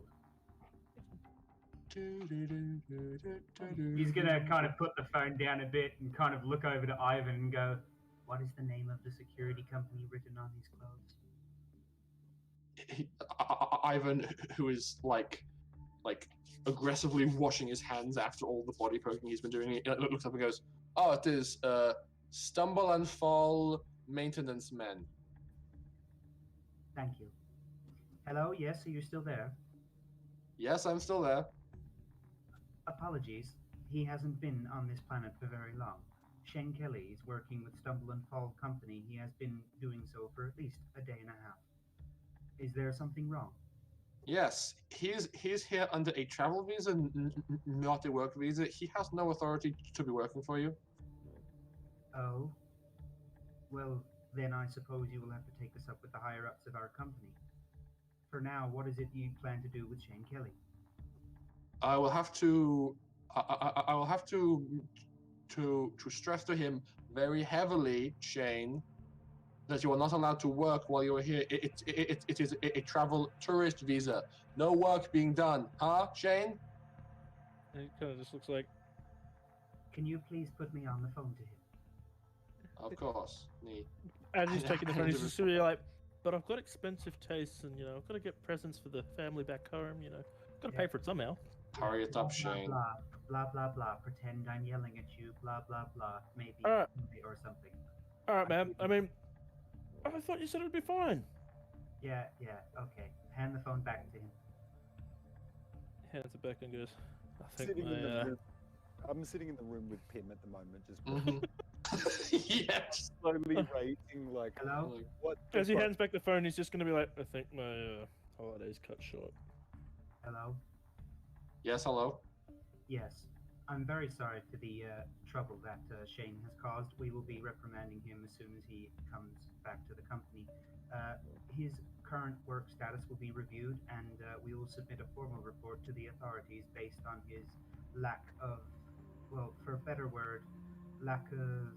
He's gonna kind of put the phone down a bit and kind of look over to Ivan and go, "What is the name of the security company written on these clothes?" Ivan, who is like aggressively washing his hands after all the body poking he's been doing, he looks up and goes, "Oh, it is Stumble and Fall Maintenance Men." Thank you. Hello, yes, are you still there? Yes, I'm still there. Apologies, he hasn't been on this planet for very long. Shane Kelly is working with Stumble and Fall Company. He has been doing so for at least a day and a half. Is there something wrong? Yes, he's here under a travel visa, not a work visa. He has no authority to be working for you. Oh? Well, then I suppose you will have to take this up with the higher-ups of our company. For now, what is it you plan to do with Shane Kelly? I will have to stress to him very heavily, Shane, that you are not allowed to work while you are here. It is a travel tourist visa. No work being done, huh, Shane? And it kind of just looks like. Can you please put me on the phone to him? Of course, me. As he's taking the phone, he's And just really like, "But I've got expensive tastes, and I've got to get presents for the family back home. Got to pay for it somehow." Hurry it up, Blah, Shane. blah, blah, blah, blah. Pretend I'm yelling at you. Blah, blah, blah. Maybe Alright. or something. All right, man. I mean, I thought you said it'd be fine. Yeah, okay. Hand the phone back to him. Hands it back and goes, "I think Sitting in the my room. I'm sitting in the room with Pim at the moment, just Yes. slowly rating like, Hello? what? As he the hands back the phone, he's just gonna be like, "I think my holiday's cut short." Hello? Yes, hello. Yes. I'm very sorry for the trouble that Shane has caused. We will be reprimanding him as soon as he comes back to the company. His current work status will be reviewed, and we will submit a formal report to the authorities based on his lack of, well, for a better word, lack of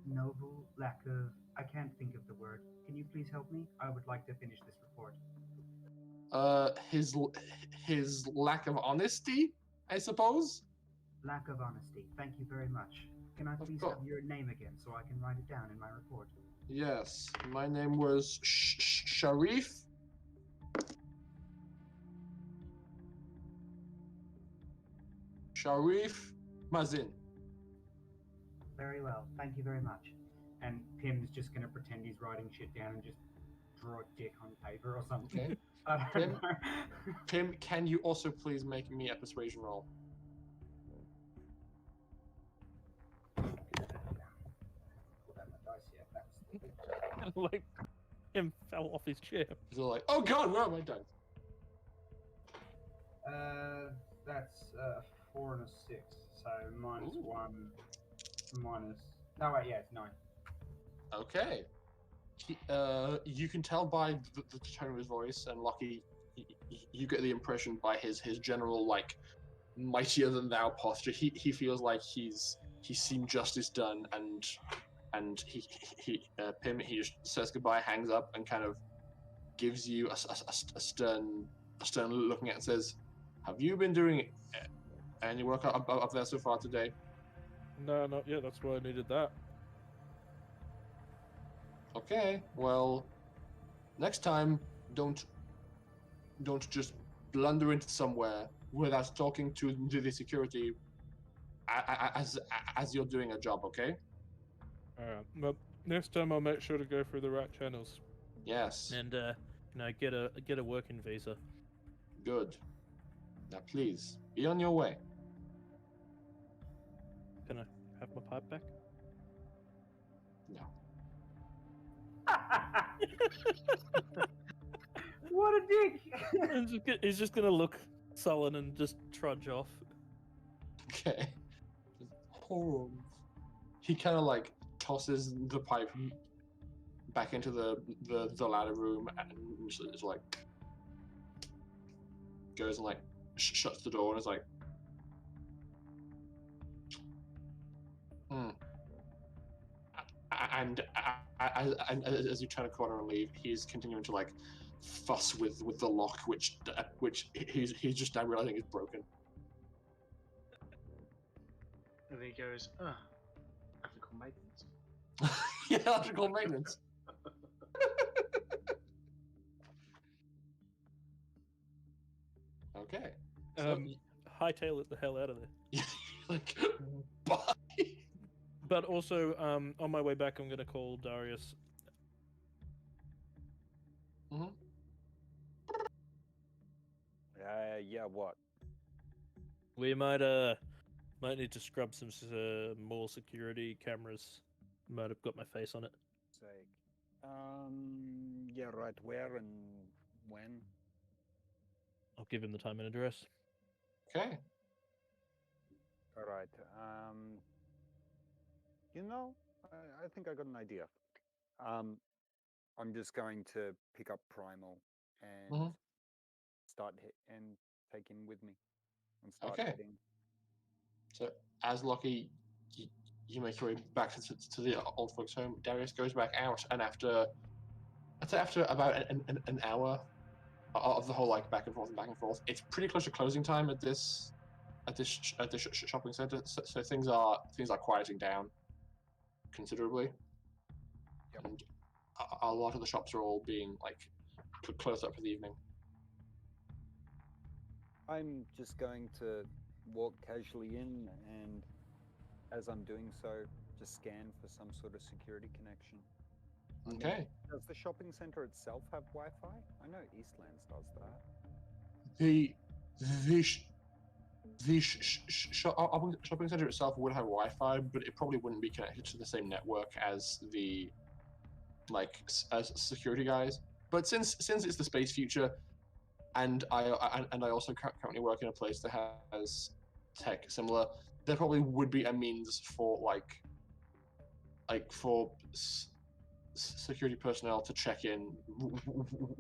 noble lack of. I can't think of the word. Can you please help me? I would like to finish this report. His lack of honesty, I suppose. Lack of honesty. Thank you very much. Can I Of please course. have your name again so I can write it down in my report? Yes, my name was Sharif. Sharif Mazin. Very well. Thank you very much. And Pim's just gonna pretend he's writing shit down and just draw a dick on paper or something. Okay. I don't Pim? know. Pim, can you also please make me a persuasion roll? Like, him fell off his chair. He's all like, oh god, where are my dice? That's 4 and a 6. So minus Ooh. 1, minus. No, wait, yeah, it's 9. Okay. You can tell by the tone of his voice, and Lucky, you get the impression by his general like mightier than thou posture. He feels like he's seen justice done, and Pim, he just says goodbye, hangs up, and kind of gives you a stern looking at, and says, "Have you been doing any work up there so far today?" No, not yet. That's why I needed that. Okay, well, next time, don't just blunder into somewhere without talking to the security as you're doing a job, okay? Alright. Well, next time I'll make sure to go through the right channels Yes, and get a working visa. good. Now please, be on your way. Can I have my pipe back? No. What a dick! He's just gonna look sullen and just trudge off. Okay. He kind of like tosses the pipe back into the ladder room and just like goes and like shuts the door and is like, and as you turn a corner and leave, he's continuing to like fuss with the lock, which he's just now realizing is broken. And then he goes, ethical maintenance. Yeah, electrical maintenance. Okay. So, Hightail it the hell out of there. like, bye. But also, on my way back, I'm gonna call Darius. Mm-hmm. Yeah, what? We might need to scrub some more security cameras. Might have got my face on it. Sake. Yeah, right. Where and when? I'll give him the time and address. Okay. All right. You know, I think I got an idea. I'm just going to pick up Primal and start and take him with me and start Okay. heading. So as Lockie, you make your way back to the old folks' home. Darius goes back out, and after about an hour of the whole like back and forth, it's pretty close to closing time at this shopping center. So things are quieting down considerably, and a lot of the shops are all being like closed up for the evening. I'm just going to walk casually in, and as I'm doing so, just scan for some sort of security connection. Okay. Does the shopping center itself have Wi-Fi? I know Eastlands does that. The shopping center itself would have Wi-Fi, but it probably wouldn't be connected to the same network as the as security guys. But since it's the space future, and I also currently work in a place that has tech similar, there probably would be a means for for security personnel to check in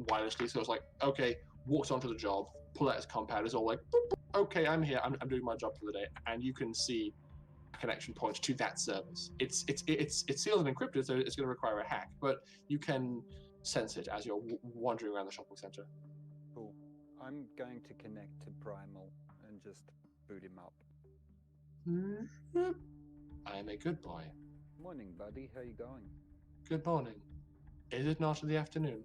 wirelessly. So it's like, okay, walks onto the job, pull out his compound, is all like, boop, boop, okay, I'm here, I'm doing my job for the day, and you can see connection point to that service. It's sealed and encrypted, so it's going to require a hack, but you can sense it as you're wandering around the shopping center. Cool. I'm going to connect to Primal and just boot him up. I am a good boy. Morning, buddy. How you going? Good morning. Is it not the afternoon?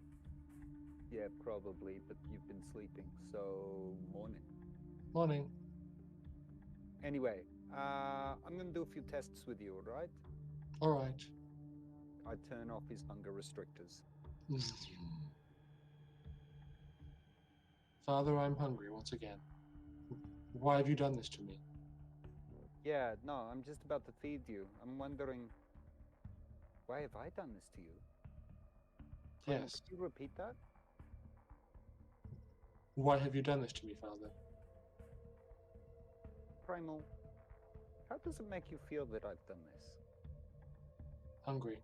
Yeah, probably, but you've been sleeping, so morning. Morning. Anyway, I'm gonna do a few tests with you, alright? All right. I turn off his hunger restrictors. Father, I'm hungry once again. Why have you done this to me? Yeah, no, I'm just about to feed you. I'm wondering, why have I done this to you? Primal, Yes. could you repeat that? Why have you done this to me, Father? Primal, how does it make you feel that I've done this? Hungry.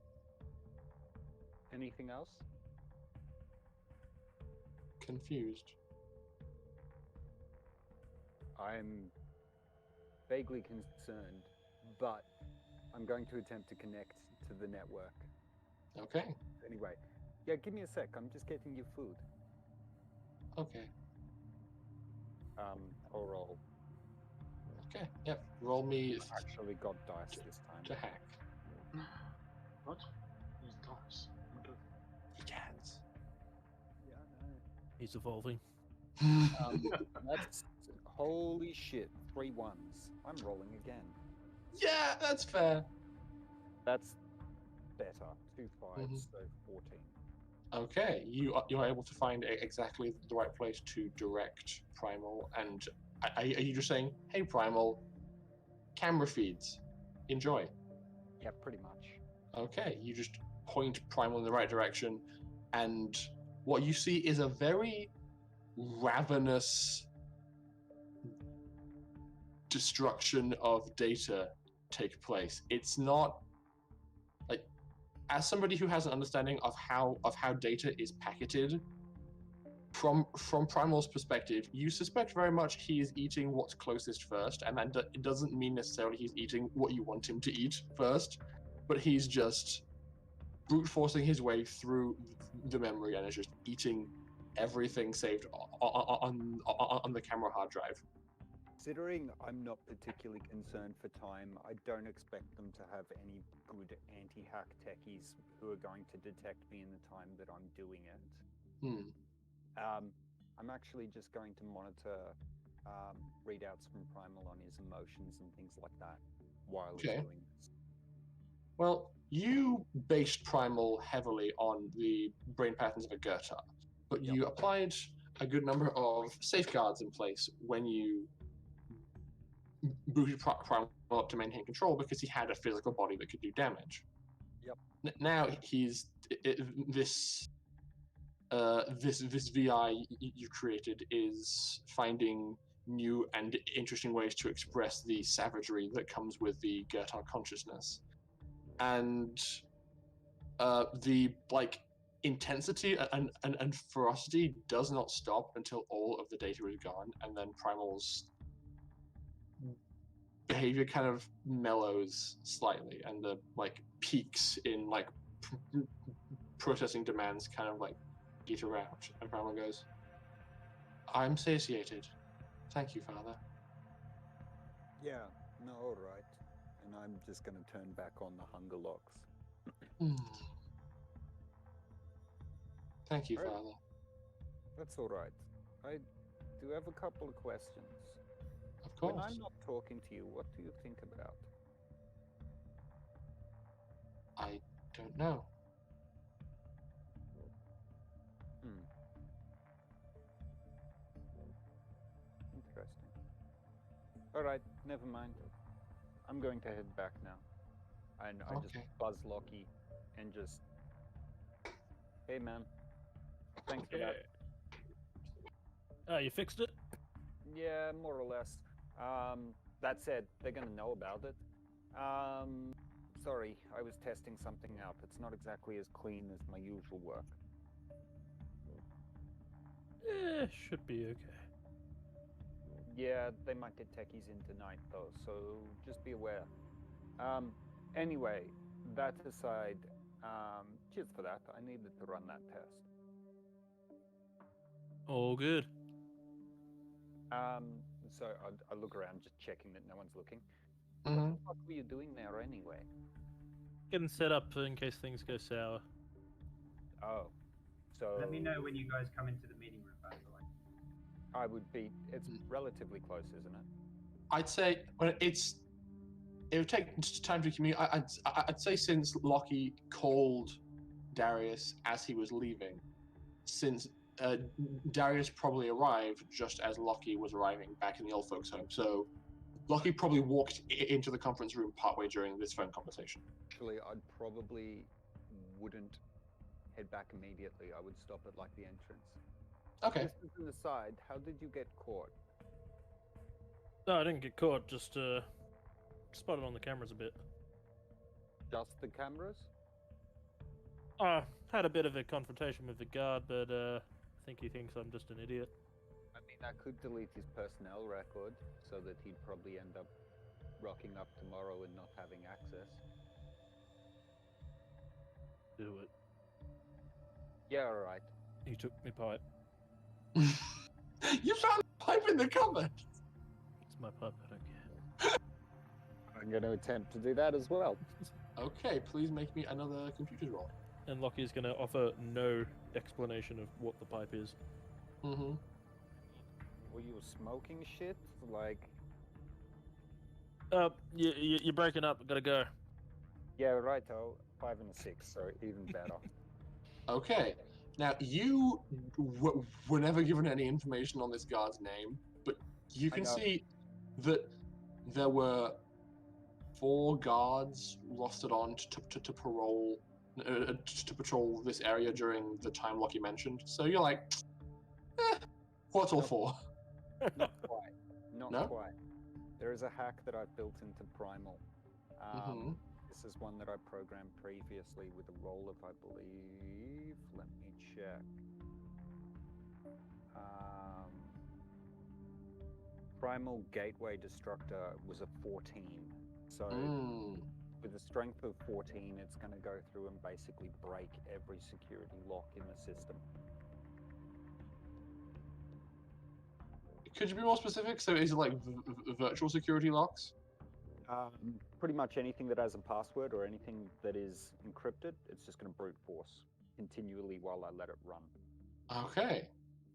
Anything else? Confused. I'm vaguely concerned, but I'm going to attempt to connect to the network. Okay. Anyway, yeah, give me a sec. I'm just getting you food. Okay. I'll roll. Okay. Yep. Roll me Actually got dice this time. to hack. What? Use dice. He cans. Yeah, I know. He's evolving. That's holy shit. 3 ones. I'm rolling again. Yeah, that's fair. That's better. 2 5s, Mhm. so 14. Okay, you're able to find exactly the right place to direct Primal, and are you just saying, "Hey, Primal, camera feeds, enjoy"? Yeah, pretty much. Okay, you just point Primal in the right direction, and what you see is a very ravenous destruction of data take place. It's not like, as somebody who has an understanding of how data is packeted, from Primal's perspective, you suspect very much he is eating what's closest first, and that it doesn't mean necessarily he's eating what you want him to eat first, but he's just brute forcing his way through the memory and is just eating everything saved on the camera hard drive. Considering I'm not particularly concerned for time, I don't expect them to have any good anti-hack techies who are going to detect me in the time that I'm doing it. I'm actually just going to monitor readouts from Primal on his emotions and things like that while he's Okay. doing this. Well, you based Primal heavily on the brain patterns of a Yakootahn, but you applied a good number of safeguards in place when you booted Primal up to maintain control, because he had a physical body that could do damage. Yep. Now he's this VI you created is finding new and interesting ways to express the savagery that comes with the Yakootahn consciousness, and the intensity and ferocity does not stop until all of the data is gone, and then Primal's behavior kind of mellows slightly, and the peaks in processing demands kind of peter out, and Primal goes, "I'm satiated. Thank you, Father." Yeah, no, all right. And I'm just going to turn back on the hunger locks. Thank you, All right. Father. That's all right. I do have a couple of questions. Of course. When I'm not talking to you, what do you think about? I don't know. Interesting. All right, never mind. I'm going to head back now. And I just Okay. buzz Lockie and just, hey man, thanks for that. Oh, you fixed it? Yeah, more or less. That said, they're gonna know about it. Sorry, I was testing something out. It's not exactly as clean as my usual work. Should be okay. Yeah, they might get techies in tonight though, so just be aware. Anyway, that aside, cheers for that. I needed to run that test. All good. So I look around, just checking that no one's looking. Mhm. What the fuck were you doing there anyway? Getting set up in case things go sour. Oh, so Let me know when you guys come into the meeting room, by the way. I would be. It's relatively close, isn't it? I'd say it would take time to commute. I'd say since Lockie called Darius as he was leaving, since Darius probably arrived just as Lockie was arriving back in the old folks' home. So Lockie probably walked into the conference room partway during this phone conversation. Actually, I'd probably wouldn't head back immediately. I would stop at like the entrance. Okay. Just as an aside, how did you get caught? No, I didn't get caught. Just spotted on the cameras a bit. Just the cameras? Had a bit of a confrontation with the guard, but I think he thinks I'm just an idiot. I mean, I could delete his personnel record so that he'd probably end up rocking up tomorrow and not having access. Do it. Yeah, alright. He took me pipe. You found a pipe in the cupboard. It's my pipe. I don't care. I'm going to attempt to do that as well. Okay, please make me another computer roll. And Lockie's going to offer no explanation of what the pipe is. Mm-hmm. Were you smoking shit? Like... You're breaking up. Gotta go. Yeah, righto. 5 and a 6, so even better. Okay. Now, you were never given any information on this guard's name, but you can see that there were 4 guards rostered on to parole to patrol this area during the time Lockie mentioned. So you're like, what's all 4? Not quite. Not No? quite. There is a hack that I've built into Primal. Mhm. This is one that I programmed previously with a roll of, I believe, let me check. Primal Gateway Destructor was a 14. So with a strength of 14, it's going to go through and basically break every security lock in the system. Could you be more specific? So is it like virtual security locks? Pretty much anything that has a password or anything that is encrypted, it's just going to brute force continually while I let it run. Okay.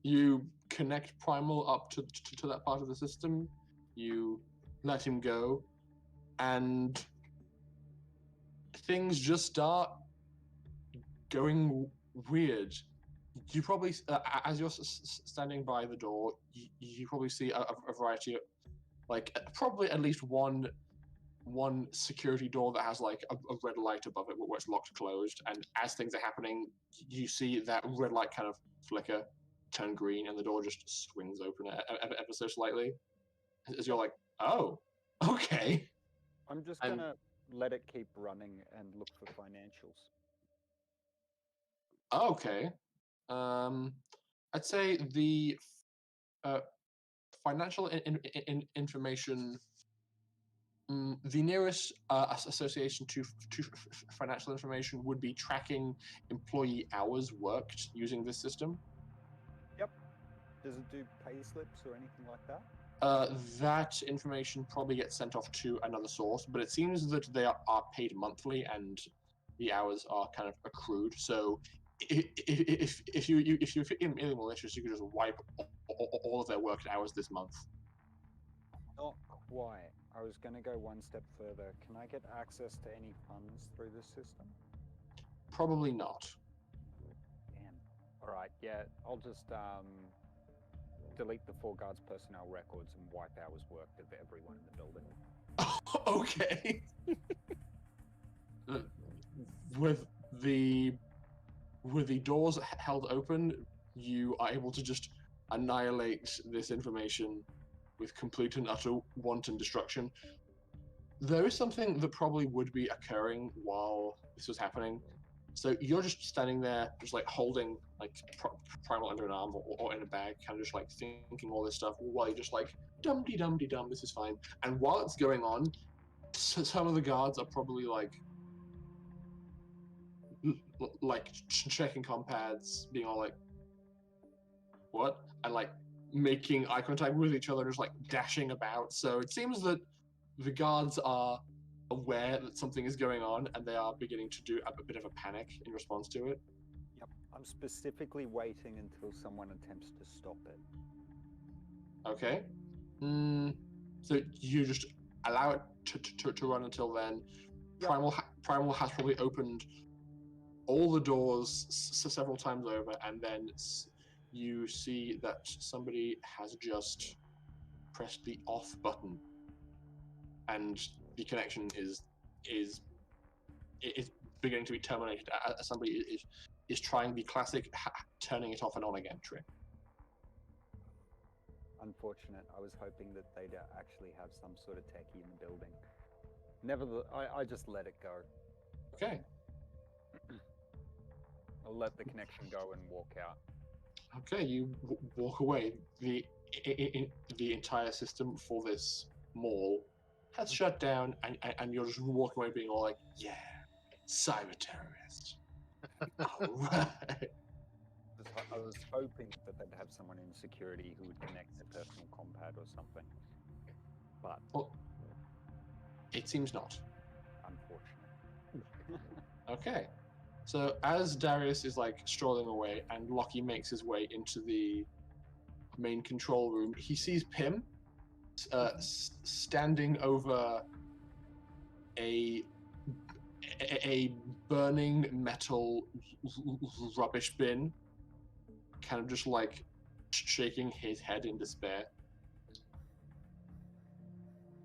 You connect Primal up to that part of the system, you let him go, and things just start going weird. You probably, as you're standing by the door, you probably see a variety of, like, probably at least one security door that has like a red light above it where it's locked closed, and as things are happening, you see that red light kind of flicker, turn green, and the door just swings open ever so slightly. As you're like, oh, okay. I'm just gonna let it keep running and look for financials. Okay. I'd say the financial information. The nearest association to financial information would be tracking employee hours worked using this system. Yep. Does it do pay slips or anything like that? That information probably gets sent off to another source, but it seems that they are paid monthly and the hours are kind of accrued. So if you're feeling malicious, you could just wipe all of their worked hours this month. Not quite. I was going to go one step further. Can I get access to any funds through this system? Probably not. Damn. All right. Yeah, I'll just delete the 4 guards' personnel records and wipe hours worked of everyone in the building. Okay. With the doors held open, you are able to just annihilate this information with complete and utter wanton destruction. There is something that probably would be occurring while this was happening. So you're just standing there, just like holding like Primal under an arm or in a bag, kind of just like thinking all this stuff while you're just like dum-de-dum-de-dum, this is fine. And while it's going on, some of the guards are probably like checking compads, being all like, "What?" and like making eye contact with each other, just like dashing about. So it seems that the guards are aware that something is going on, and they are beginning to do a bit of a panic in response to it. Yep. I'm specifically waiting until someone attempts to stop it. Okay. So you just allow it to run until then. Yep. Primal has probably opened all the doors several times over, and then you see that somebody has just pressed the off button, and the connection is beginning to be terminated as somebody is trying the classic turning it off and on again trick. Unfortunate. I was hoping that they'd actually have some sort of techie in the building. Nevertheless, I just let it go. Okay. I'll let the connection go and walk out. Okay, you walk away. The entire system for this mall has shut down, and you're just walking away being all like, "Yeah, cyber terrorist." All right. I was hoping that they'd have someone in security who would connect their personal compad or something. But Well, it seems not. Unfortunate. Okay. So as Darius is like strolling away and Lockie makes his way into the main control room, he sees Pim standing over a burning metal rubbish bin, kind of just like shaking his head in despair.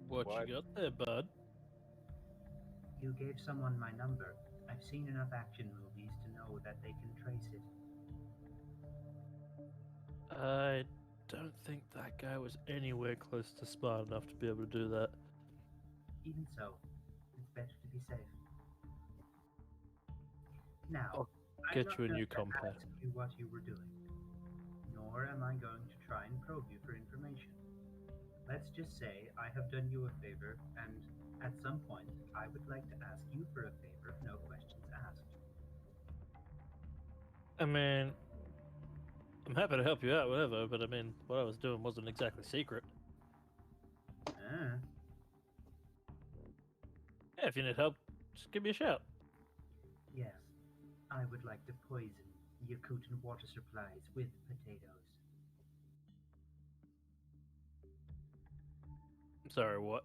What you got there, bud? You gave someone my number. I've seen enough action movies to know that they can trace it. I don't think that guy was anywhere close to smart enough to be able to do that. Even so, it's better to be safe. Now, I'll I'm get not you a going new to compad. ask you what you were doing, nor am I going to try and probe you for information. Let's just say I have done you a favor, and at some point, I would like to ask you for a favor, no questions asked. I mean, I'm happy to help you out, whatever, but I mean, what I was doing wasn't exactly secret. Ah, Yeah, if you need help, just give me a shout. yes. I would like to poison Yakootahn water supplies with potatoes. I'm sorry, what?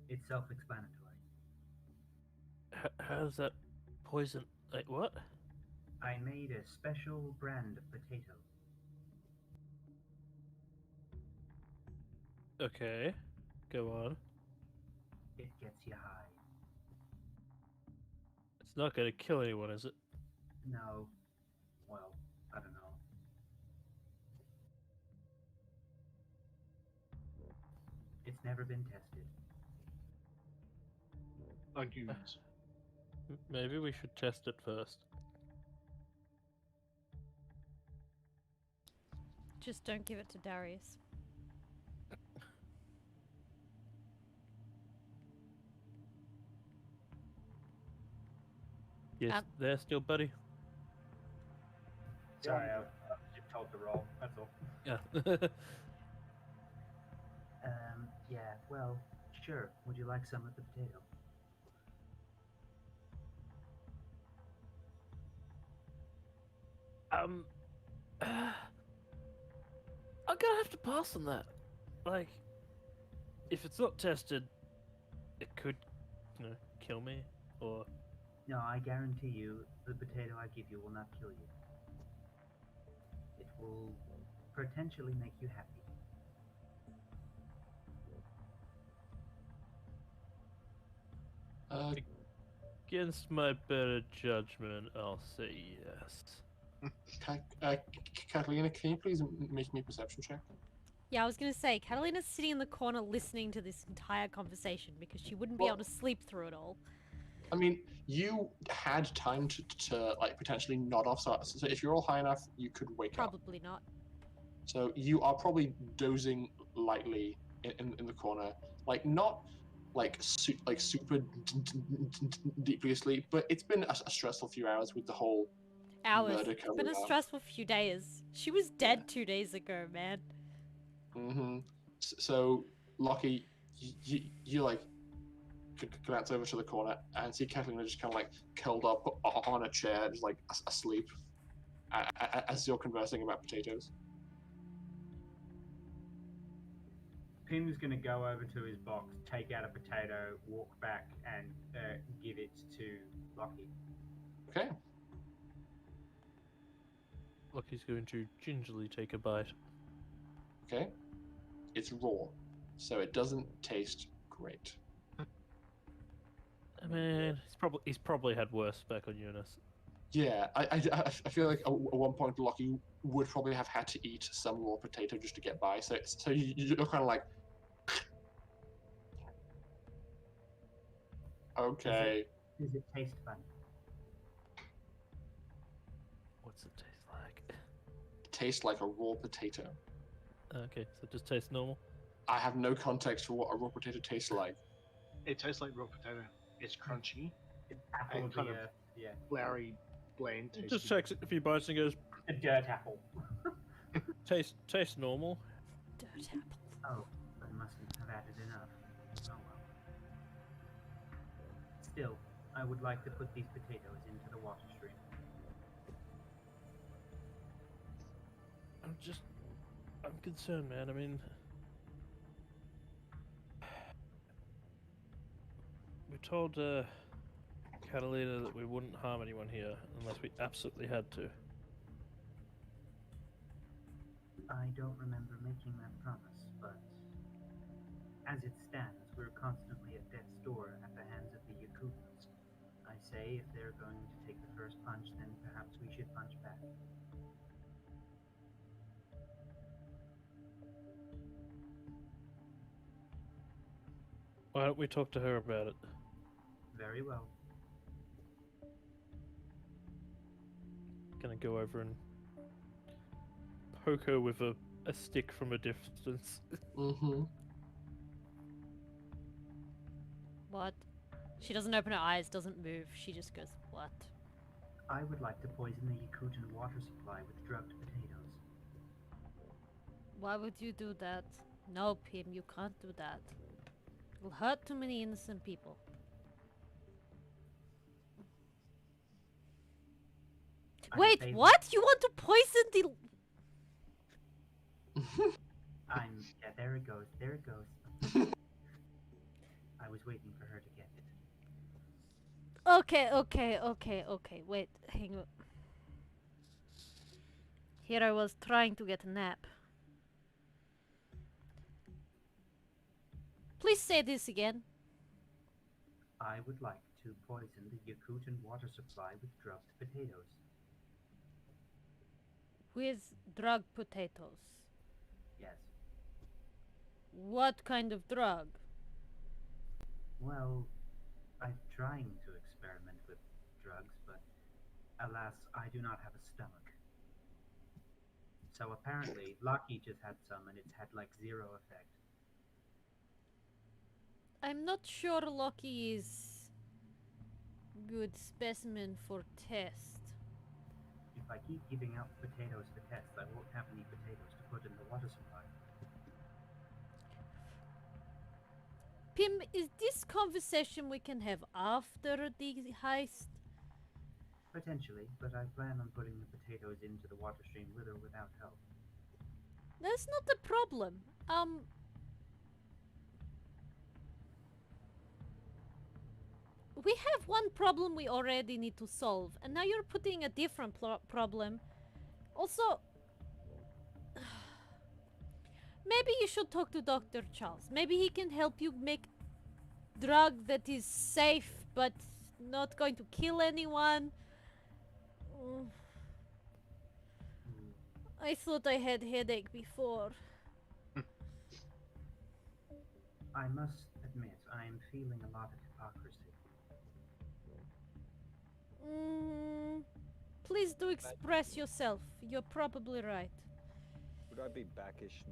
It's self-explanatory. How does that poison? Like, what? I made a special brand of potato. Okay, go on. It gets you high. It's not gonna kill anyone, is it? No. Well, I don't know. It's never been tested. On humans. Maybe we should test it first. Just don't give it to Darius. Yes, there still, buddy? Sorry, I was just told to roll. That's all. Yeah. Yeah, well, sure. Would you like some of the potato? I'm gonna have to pass on that. Like, if it's not tested, it could, kill me, or... No, I guarantee you, the potato I give you will not kill you. It will potentially make you happy. Against my better judgment, I'll say yes. Catalina, can you please make me a perception check? Yeah, I was going to say, Catalina's sitting in the corner listening to this entire conversation because she wouldn't be able to sleep through it all. I mean, you had time to like potentially nod off, so if you're all high enough, you could wake up. Probably not. So you are probably dozing lightly in the corner, like not like super deeply asleep, but it's been a stressful few hours with the whole Hours. murder It's coming been a up. stressful few days. She was dead 2 days ago, man. Mm-hmm. So, Lockie, you like glance over to the corner and see Catalina just kind of like curled up on a chair, just like asleep, as you're conversing about potatoes. Pim's going to go over to his box, take out a potato, walk back, and give it to Lockie. Okay. Lucky's going to gingerly take a bite. Okay. It's raw, so it doesn't taste great. I mean, he's probably had worse back on Eunice. Yeah, I feel like at one point Lockie would probably have had to eat some raw potato just to get by. So you're kind of like, okay. Does it taste funny? What's it taste like? Tastes like a raw potato. Okay, so it just tastes normal. I have no context for what a raw potato tastes like. It tastes like raw potato. It's crunchy, It's apple And of kind the, of- yeah, floury, bland. It just tasting. checks it a few bites and goes, a dirt apple. tastes normal. Dirt apple. Oh, I mustn't have added enough. Oh well. Still, I would like to put these potatoes into the water stream. I'm concerned, man. I mean, we told Catalina that we wouldn't harm anyone here unless we absolutely had to. I don't remember making that promise, but as it stands, we're constantly at death's door at the hands of the Yakootahns. I say if they're going to take the first punch, then perhaps we should punch back. Why don't we talk to her about it? Very well. Gonna go over and poke her with a stick from a distance. Mm-hmm. What? She doesn't open her eyes, doesn't move. She just goes, what? I would like to poison the Yakootahn water supply with drugged potatoes. Why would you do that? No, Pim, you can't do that. It'll hurt too many innocent people. I'm Wait, favoring- what? You want to poison the... Yeah, there it goes. There it goes. I was waiting for her to get it. Okay. Wait, hang on. Here I was trying to get a nap. Please say this again. I would like to poison the Yakootahn water supply with drugged potatoes. With drug potatoes. Yes. What kind of drug? Well, I'm trying to experiment with drugs, but alas, I do not have a stomach. So apparently, Lucky just had some and it's had like zero effect. I'm not sure Loki is good specimen for test. If I keep giving out potatoes for tests, I won't have any potatoes to put in the water supply. Pim, is this conversation we can have after the heist? Potentially, but I plan on putting the potatoes into the water stream with or without help. That's not the problem. We have one problem we already need to solve, and now you're putting a different problem. Also, maybe you should talk to Dr. Charles. Maybe he can help you make drug that is safe but not going to kill anyone. I thought I had headache before. I must admit, I am feeling a lot of hypocrisy. Please do express yourself. You're probably right. Would I be backish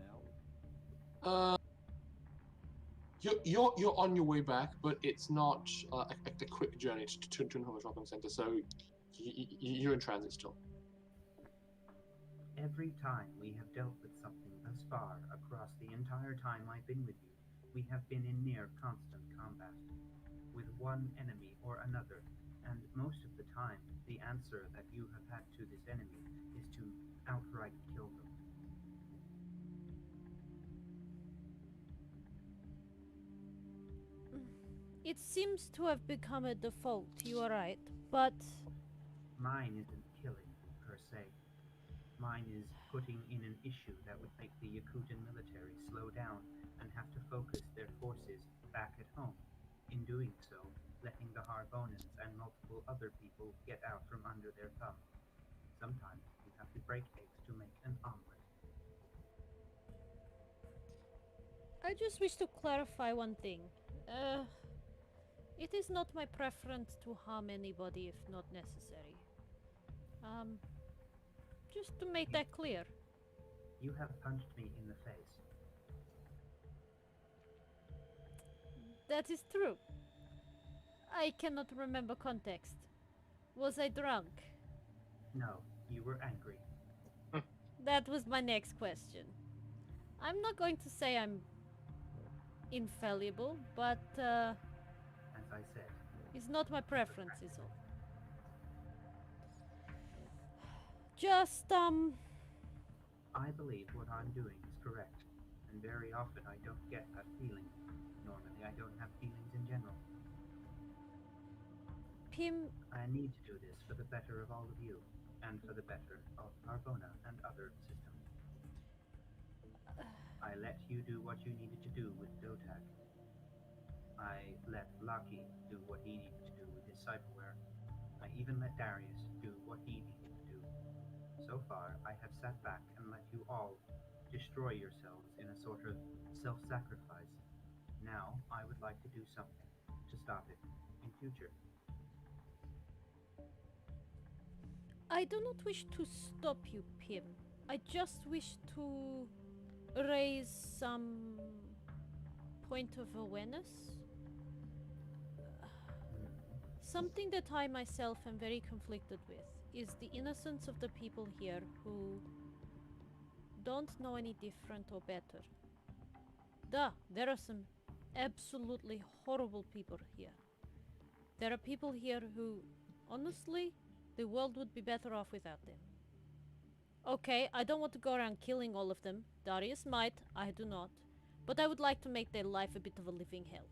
now? You're on your way back, but it's not a quick journey to another shopping center. So you're in transit still. Every time we have dealt with something thus far across the entire time I've been with you, we have been in near constant combat with one enemy or another, and most of the time, the answer that you have had to this enemy is to outright kill them. It seems to have become a default, you are right, but Mine isn't killing, per se. Mine is putting in an issue that would make the Yakootahn military slow down and have to focus their forces back at home. In doing so, letting the Harbonans and multiple other people get out from under their thumb. Sometimes you have to break eggs to make an omelet. I just wish to clarify one thing. It is not my preference to harm anybody if not necessary. Just to make that clear. You have punched me in the face. That is true. I cannot remember context. Was I drunk? No, you were angry. That was my next question. I'm not going to say I'm infallible, but As I said, it's not my preference, is all. Just, I believe what I'm doing is correct, and very often I don't get that feeling. Normally I don't have feelings in general. Pim, I need to do this for the better of all of you, and for the better of Arbona and other systems. I let you do what you needed to do with Dotak. I let Lucky do what he needed to do with his cyberware. I even let Darius do what he needed to do. So far, I have sat back and let you all destroy yourselves in a sort of self-sacrifice. Now, I would like to do something to stop it in future. I do not wish to stop you, Pim. I just wish to raise some point of awareness. Something that I myself am very conflicted with is the innocence of the people here who don't know any different or better. Duh, there are some absolutely horrible people here. There are people here who, honestly, the world would be better off without them. Okay, I don't want to go around killing all of them. Darius might, I do not. But I would like to make their life a bit of a living hell.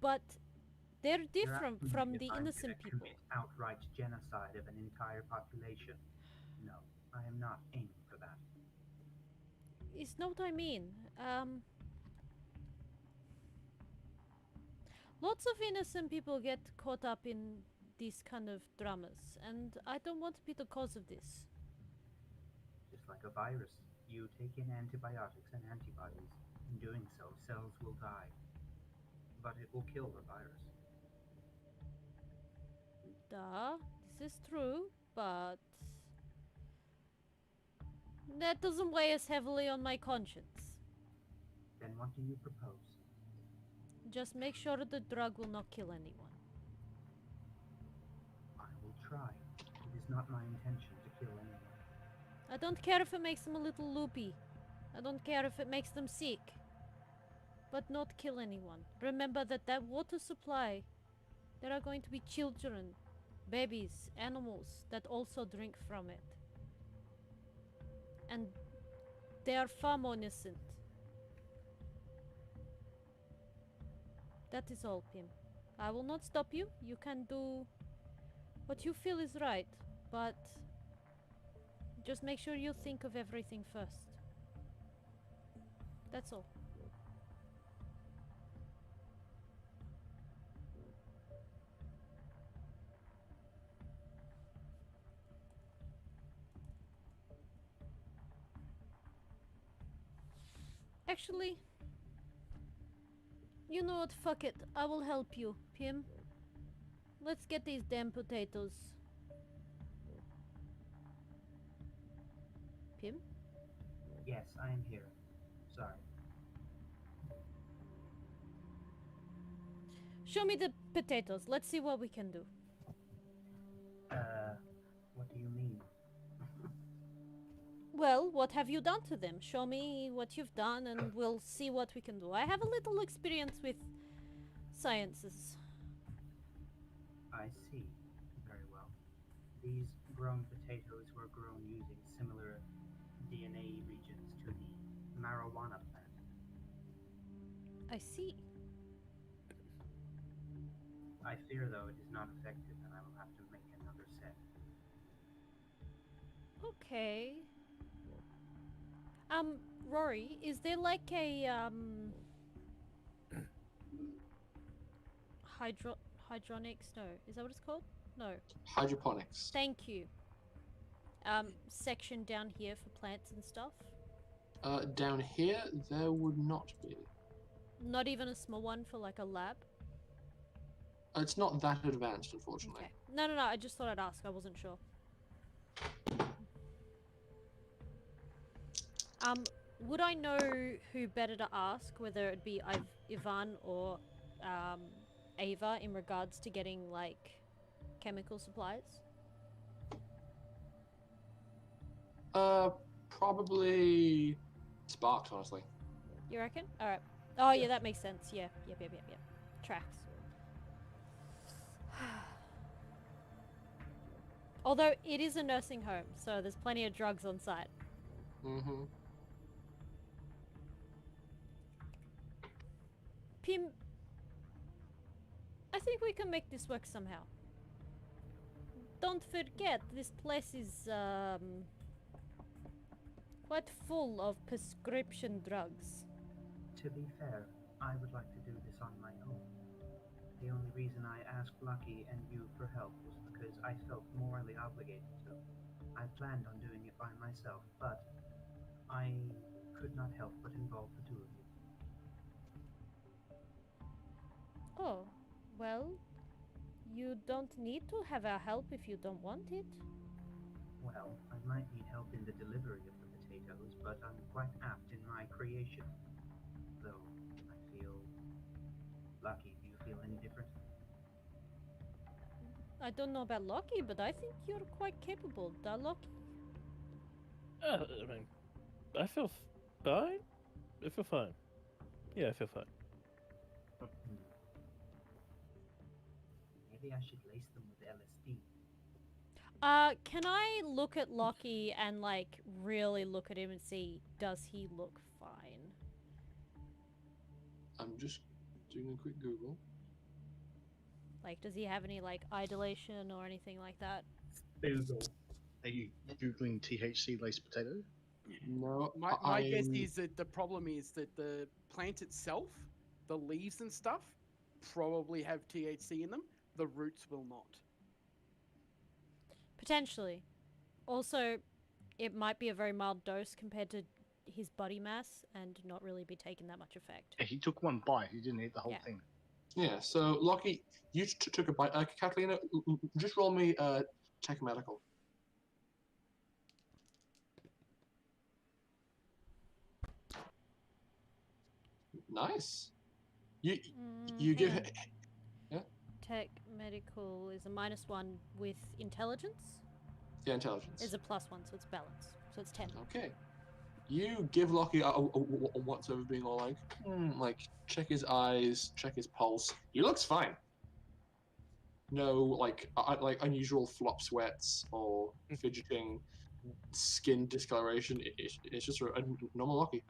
But they're different You're from asking me the if I'm innocent gonna people. commit outright genocide of an entire population. No, I am not aiming for that. It's not what I mean. Lots of innocent people get caught up in these kind of dramas, and I don't want to be the cause of this. Just like a virus, you take in antibiotics and antibodies. In doing so, cells will die. But it will kill the virus. Duh, this is true, but that doesn't weigh as heavily on my conscience. Then what do you propose? Just make sure the drug will not kill anyone. I will try. It is not my intention to kill anyone. I don't care if it makes them a little loopy. I don't care if it makes them sick. But not kill anyone. Remember that water supply, there are going to be children, babies, animals that also drink from it. And they are far more innocent. That is all, Pim. I will not stop you. You can do what you feel is right, but just make sure you think of everything first. That's all. Actually, you know what? Fuck it. I will help you, Pim. Let's get these damn potatoes. Pim? Yes, I am here. Sorry. Show me the potatoes. Let's see what we can do. What do you mean? Well, what have you done to them? Show me what you've done and we'll see what we can do. I have a little experience with sciences. I see. Very well. These grown potatoes were grown using similar DNA regions to the marijuana plant. I see. I fear, though, it is not effective, and I will have to make another set. Okay. Rory, is there like a hydronics? No, is that what it's called? No. Hydroponics. Thank you. Section down here for plants and stuff. Down here, there would not be. Not even a small one for like a lab. It's not that advanced, unfortunately. Okay. No. I just thought I'd ask. I wasn't sure. Would I know who better to ask, whether it be Ivan or Ava, in regards to getting like chemical supplies? Probably Sparks, honestly. You reckon? All right. Oh yeah, that makes sense. Yeah. Yep. Tracks. Although it is a nursing home, so there's plenty of drugs on site. Mm-hmm. Pim, I think we can make this work somehow. Don't forget, this place is quite full of prescription drugs. To be fair, I would like to do this on my own. The only reason I asked Lucky and you for help was because I felt morally obligated to. I planned on doing it by myself, but I could not help but involve the two of you. Oh, well, you don't need to have our help if you don't want it. Well, I might need help in the delivery of the potatoes, but I'm quite apt in my creation. Though, I feel lucky. Do you feel any different? I don't know about Loki, but I think you're quite capable, da Loki? I mean, I feel fine. I feel fine. Yeah, I feel fine. Maybe I should lace them with LSD. Can I look at Loki and, like, really look at him and see, does he look fine? I'm just doing a quick Google. Like, does he have any, like, eye dilation or anything like that? Google. Are you googling THC laced potato? No, My guess is that the problem is that the plant itself, the leaves and stuff, probably have THC in them. The roots will not. Potentially. Also, it might be a very mild dose compared to his body mass and not really be taking that much effect. He took one bite. He didn't eat the whole Yeah. thing. Yeah, so Lockie, you took a bite. Catalina, just roll me check medical. Nice. You give hang on. yeah Tech medical is a -1 with intelligence. the intelligence. Is a +1, so it's balanced. So it's 10. Okay. You give Lockie a once over, being all like check his eyes, check his pulse. He looks fine. No like unusual flop sweats or fidgeting, skin discoloration. It's just a normal Lockie.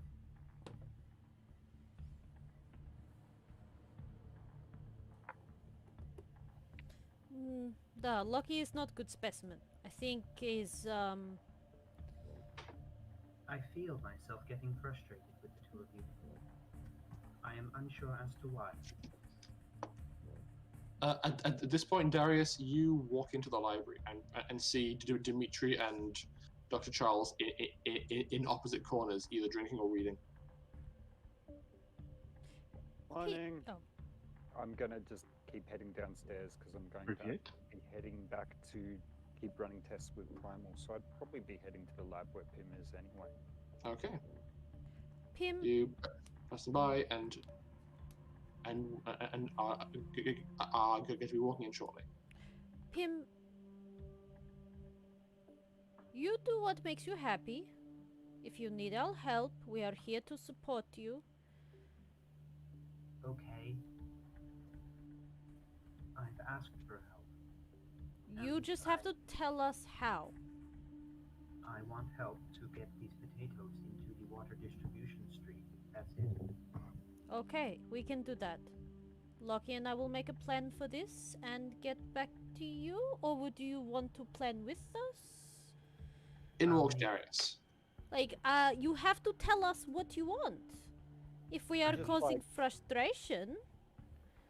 Loki is not good specimen. I think is I feel myself getting frustrated with the two of you. I am unsure as to why. At this point, Darius, you walk into the library and see Dimitri and Dr. Charles in opposite corners, either drinking or reading. Morning. Oh. I'm gonna just keep heading downstairs because I'm going to Repeat. be heading back to keep running tests with Primal. So I'd probably be heading to the lab where Pim is anyway. Okay. Pim. You passing by, and and are going to be walking in shortly. Pim, you do what makes you happy. If you need our help, we are here to support you. Okay. I've asked for help. You just have to tell us how. I want help to get these potatoes into the water distribution stream. That's it. Okay, we can do that. Lockie and I will make a plan for this and get back to you, or would you want to plan with us? In walks Darius. Like, you have to tell us what you want. If we are Just causing like- frustration,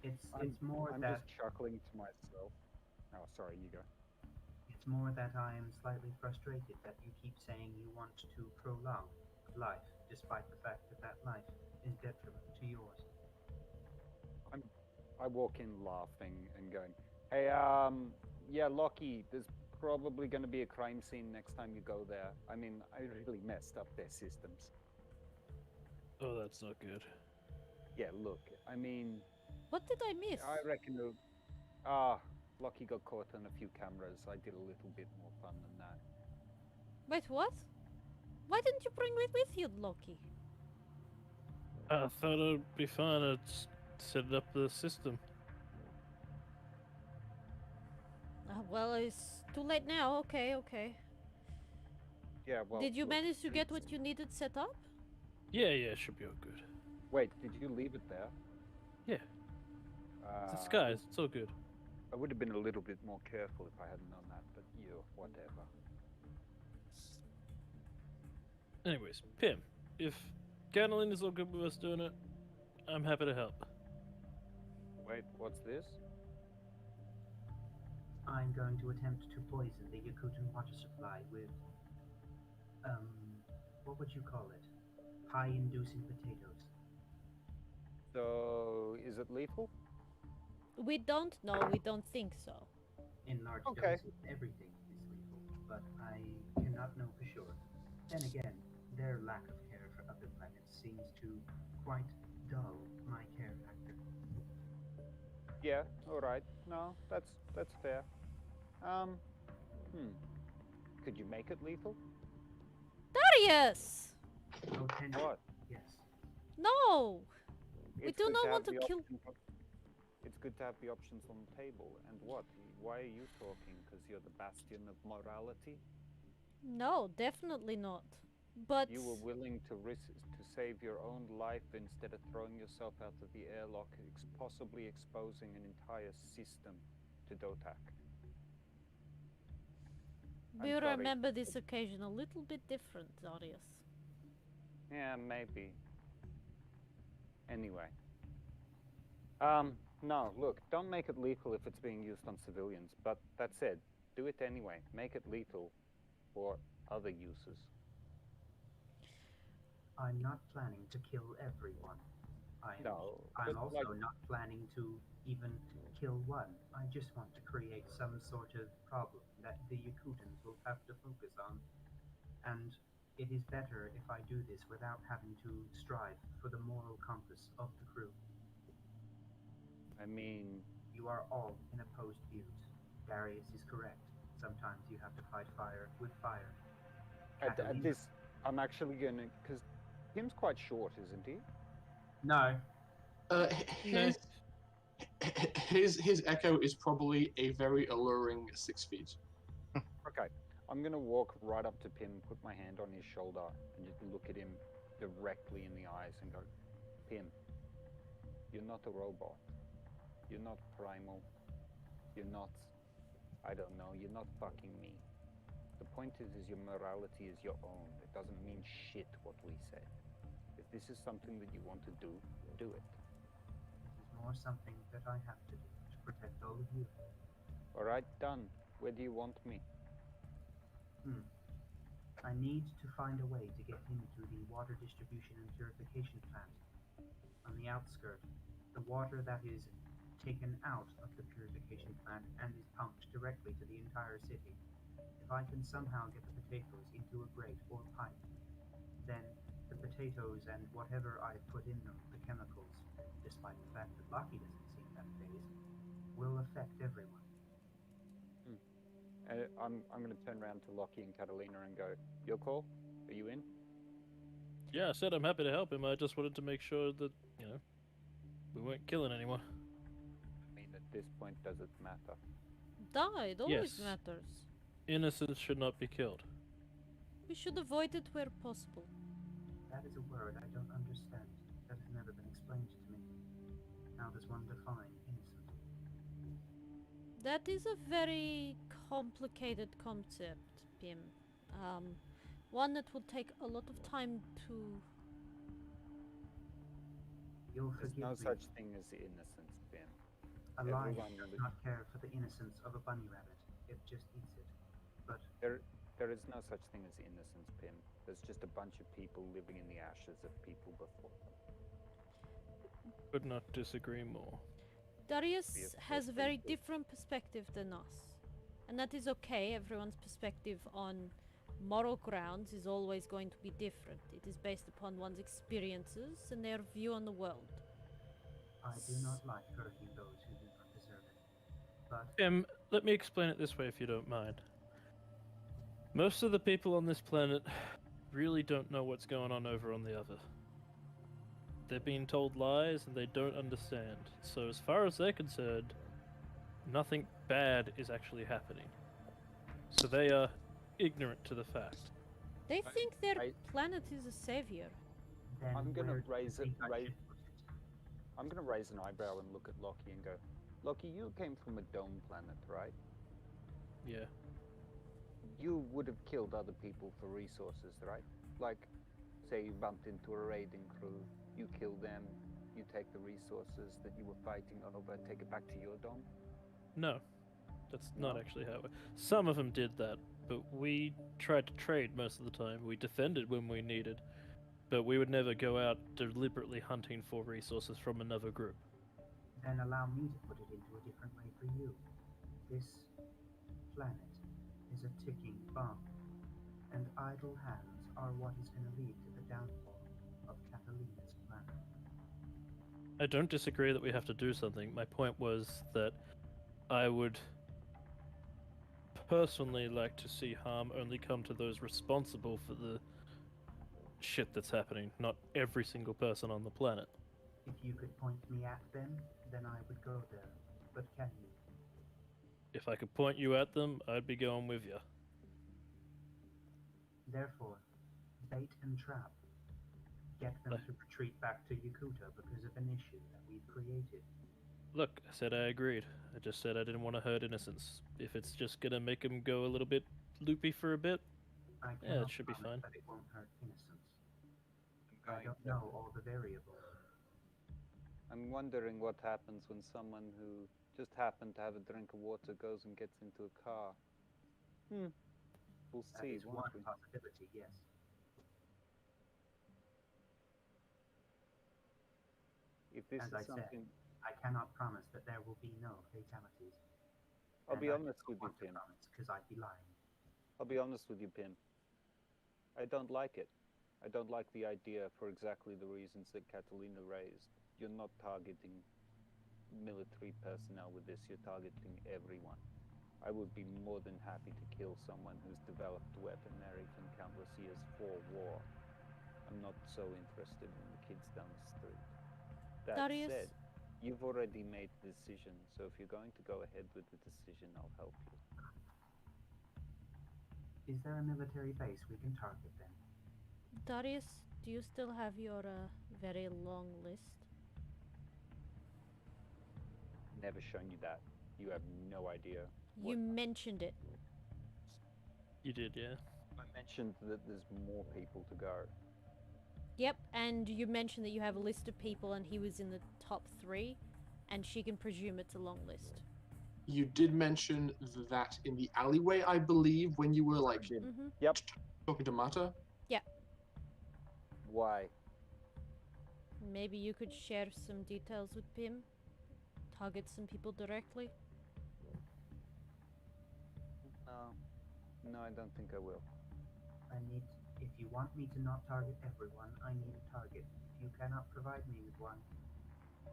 It's more I'm that just chuckling to myself. Oh, sorry, you go. it's more that I am slightly frustrated that you keep saying you want to prolong life, despite the fact that that life is detriment to yours. I walk in laughing and going, "Hey, yeah, Lockie, there's probably going to be a crime scene next time you go there. I mean, I really messed up their systems." Oh, that's not good. Yeah, look, I mean, what did I miss? I reckon Lockie got caught on a few cameras. I did a little bit more fun than that. Wait, what? Why didn't you bring me with you, Loki? I thought it'd be fine. I'd set up the system. Well, it's too late now. Okay, okay. Yeah, well. Did you look, manage to get what you needed set up? Yeah, it should be all good. Wait, did you leave it there? Yeah. It's disguised. It's all good. I would have been a little bit more careful if I hadn't known that, but whatever. Anyways, Pim, if Ganelin is all good with us doing it, I'm happy to help. Wait, what's this? I'm going to attempt to poison the Yakootahn water supply with, what would you call it? High-inducing potatoes. So, is it lethal? We don't know. We don't think so. In large Okay. doses, everything is lethal, but I cannot know for sure. Then again, their lack of care for other planets seems to quite dull my care factor. Yeah, alright. No, that's fair. Could you make it lethal? Darius! Potential, What? yes. No! We It's do good not have want to the kill. It's good to have the options on the table. And what? Why are you talking? Because you're the bastion of morality? No, definitely not. But You were willing to risk to save your own life instead of throwing yourself out of the airlock, possibly exposing an entire system to Dotak. we I'm sorry. remember this occasion a little bit different, Darius. Yeah, maybe. Anyway. No, look, don't make it lethal if it's being used on civilians, but that said, do it anyway. Make it lethal for other uses. I'm not planning to kill everyone. No, I'm but also like- not planning to even kill one. I just want to create some sort of problem that the Yakootans will have to focus on. And it is better if I do this without having to strive for the moral compass of the crew. I mean, You are all in opposed views. Darius is correct. Sometimes you have to fight fire with fire. at Catalina- this, I'm actually gonna, because Tim's quite short, isn't he? No. His, his echo is probably a very alluring 6 feet. Okay, I'm gonna walk right up to Pim, put my hand on his shoulder, and just look at him directly in the eyes and go, Pim, you're not a robot. You're not primal. You're not, I don't know, you're not fucking me. The point is your morality is your own. It doesn't mean shit what we say. If this is something that you want to do it. This is more something that I have to do to protect all of you. Alright, done. Where do you want me? I need to find a way to get into the water distribution and purification plant. On the outskirts, the water that is taken out of the purification plant and is pumped directly to the entire city. If I can somehow get the potatoes into a grate or pipe, then the potatoes and whatever I put in them, the chemicals, despite the fact that Locky doesn't seem that phased, will affect everyone. I'm going to turn around to Lockie and Catalina and go, your call? Are you in? Yeah, I said I'm happy to help him. I just wanted to make sure that, we weren't killing anyone. I mean, at this point, does it matter? It always Yes. matters. Innocents should not be killed. We should avoid it where possible. That is a word I don't understand. That has never been explained to me. How does one define innocent? That is a very complicated concept, Pim. One that will take a lot of time to... You'll There's forgive no me. such thing as innocence, Ben. A lion everyone does would- not care for the innocence of a bunny rabbit. It just eats it. But There is no such thing as innocence, Pim. There's just a bunch of people living in the ashes of people before them. Could not disagree more. Darius has a Yes, very please. different perspective than us. And that is okay. Everyone's perspective on moral grounds is always going to be different. It is based upon one's experiences and their view on the world. I do not like hurting those who do not deserve it. But Let me explain it this way if you don't mind. Most of the people on this planet really don't know what's going on over on the other. They're being told lies and they don't understand. So as far as they're concerned, nothing bad is actually happening. So they are ignorant to the fact. They think their I- planet is a savior. then I'm gonna where do you raise it- think I raise- should put it? I'm going to raise an eyebrow and look at Lockie and go, Lockie, you came from a dome planet, right? Yeah. You would have killed other people for resources, right? Like, say you bumped into a raiding crew, you kill them, you take the resources that you were fighting over, take it back to your dome? No. That's not No? actually how it... Some of them did that, but we tried to trade most of the time. We defended when we needed, but we would never go out deliberately hunting for resources from another group. Then allow me to put it into a different way for you. This planet is a ticking bomb, and idle hands are what is going to lead to the downfall of Catalina's plan. I don't disagree that we have to do something. My point was that I would personally like to see harm only come to those responsible for the shit that's happening, not every single person on the planet. If you could point me at them, then I would go there. But can you? If I could point you at them, I'd be going with you. Therefore, bait and trap. Get them to retreat back to Yakootahn because of an issue that we've created. Look, I said I agreed. I just said I didn't want to hurt innocents. If it's just gonna make them go a little bit loopy for a bit, I Yeah, it cannot should be promise fine. that it won't hurt innocence. I'm I don't know all the variables. I'm wondering what happens when someone who just happened to have a drink of water goes and gets into a car. We'll That see, is won't one we? possibility, yes. If this As is I said, something, I cannot promise that there will be no fatalities. I'll be I honest don't with you, want to Pim. promise because I'd be lying. I'll be honest with you, Pim. I don't like it. I don't like the idea for exactly the reasons that Catalina raised. You're not targeting military personnel with this, you're targeting everyone. I would be more than happy to kill someone who's developed weaponry from countless years for war. I'm not so interested in the kids down the street. That Darius? said, you've already made the decision, so if you're going to go ahead with the decision, I'll help you. Is there a military base we can target then? Darius, do you still have your very long list? Never shown you that. You have no idea. You mentioned it. You did, yeah. I mentioned that there's more people to go. Yep, and you mentioned that you have a list of people and he was in the top 3, and she can presume it's a long list. You did mention that in the alleyway, I believe, when you were like Mm-hmm. Yep. talking to Mata. Why? Maybe you could share some details with Pim? Target some people directly? No, I don't think I will. If you want me to not target everyone, I need a target. If you cannot provide me with one,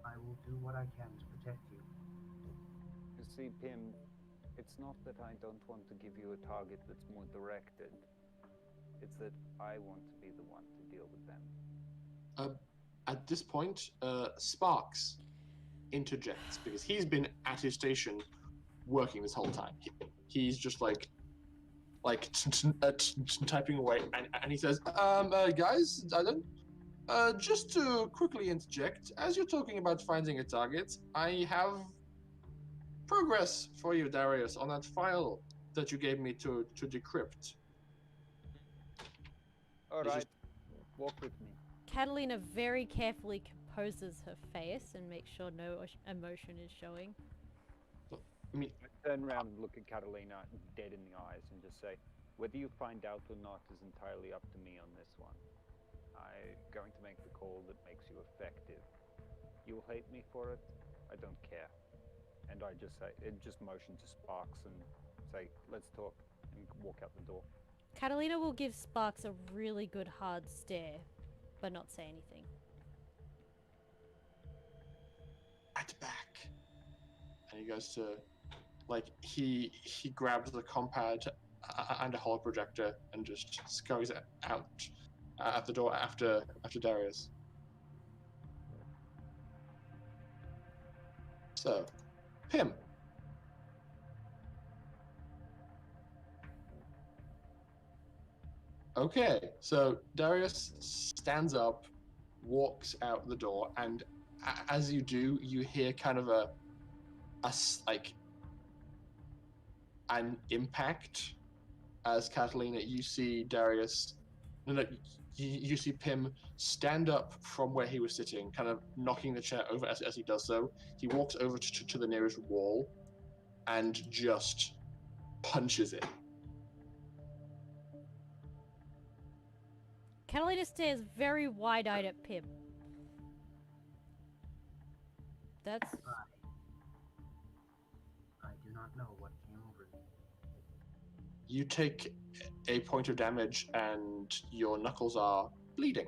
I will do what I can to protect you. You see, Pim, it's not that I don't want to give you a target that's more directed. It's that I want to be the one to deal with them. At this point, Sparks interjects because he's been at his station working this whole time. He's just typing away, and he says, guys, I don't. Just to quickly interject, as you're talking about finding a target, I have progress for you, Darius, on that file that you gave me to decrypt. All He's right, walk with me. Catalina very carefully composes her face and makes sure no emotion is showing. I mean, I turn around and look at Catalina dead in the eyes and just say, whether you find out or not is entirely up to me on this one. I'm going to make the call that makes you effective. You'll hate me for it, I don't care. And I just say, just motion to Sparks and say, let's talk, and walk out the door. Catalina will give Sparks a really good hard stare, but not say anything. at back. And he goes to, he grabs the compad and a holo projector and just scurries out at the door after Darius. So, Pim. Okay, so Darius stands up, walks out the door, and as you do, you hear kind of an impact as Catalina, you see Darius, you see Pim stand up from where he was sitting, kind of knocking the chair over as he does so. He walks over to the nearest wall and just punches it. Catalina stares very wide-eyed at Pim. That's... I do not know what came over me. You take a point of damage and your knuckles are bleeding.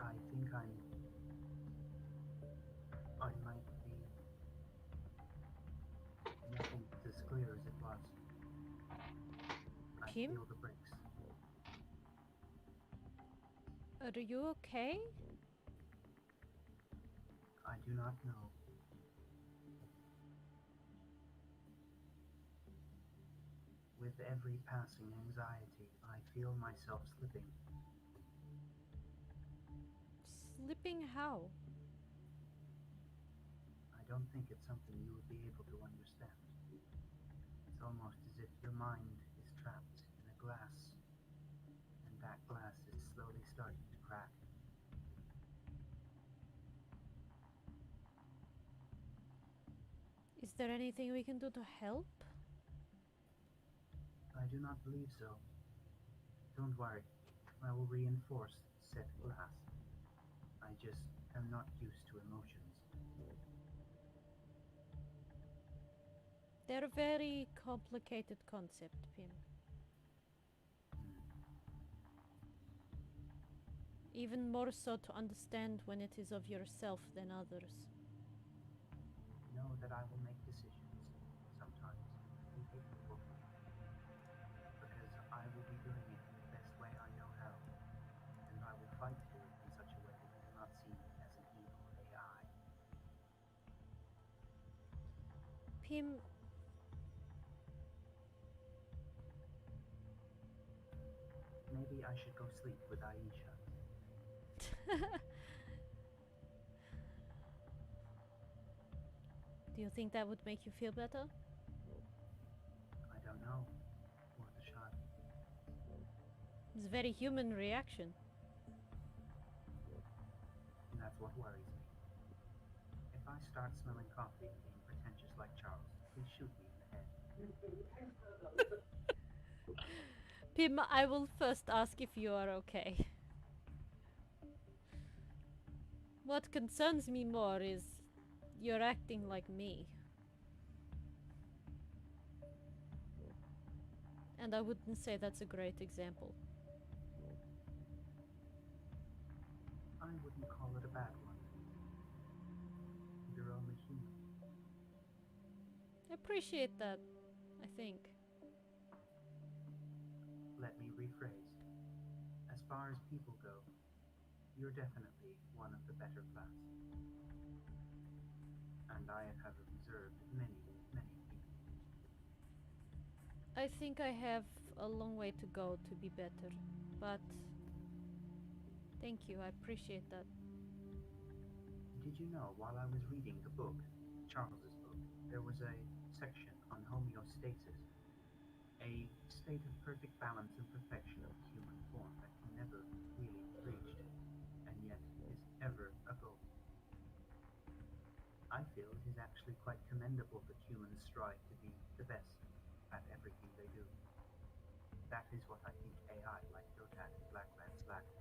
I think I might be nothing as clear as it was. I Pim? feel the bricks. Are you okay? I do not know. With every passing anxiety, I feel myself slipping. Slipping how? I don't think it's something you would be able to understand. It's almost as if your mind is trapped in a glass, and that glass is slowly starting to crack. Is there anything we can do to help? I do not believe so. Don't worry, I will reinforce said glass. I just am not used to emotions. They're a very complicated concept, Pim. Even more so to understand when it is of yourself than others. Know that I will make decisions, sometimes incapable, because I will be doing it in the best way I know how, and I will fight to do it in such a way that will not see me as an evil AI. Pim, Maybe I should go sleep with Aisha. do you think that would make you feel better? I don't know. Worth a shot. It's a very human reaction. And that's what worries me. If I start smelling coffee and being pretentious like Charles, please shoot me in the head. Pim, I will first ask if you are okay. What concerns me more is you're acting like me. And I wouldn't say that's a great example. I wouldn't call it a bad one. You're only human. I appreciate that, I think. Let me rephrase. As far as people go, you're definitely one of the better class. And I have observed many, many people. I think I have a long way to go to be better, but thank you, I appreciate that. Did you know, while I was reading the book, Charles's book, there was a section on homeostasis, a state of perfect balance and perfection of the human form that can never really be reached, and yet is ever a goal. I feel it is actually quite commendable that humans strive to be the best at everything they do. That is what I think AI like Yakootahn and Black Rats lacked.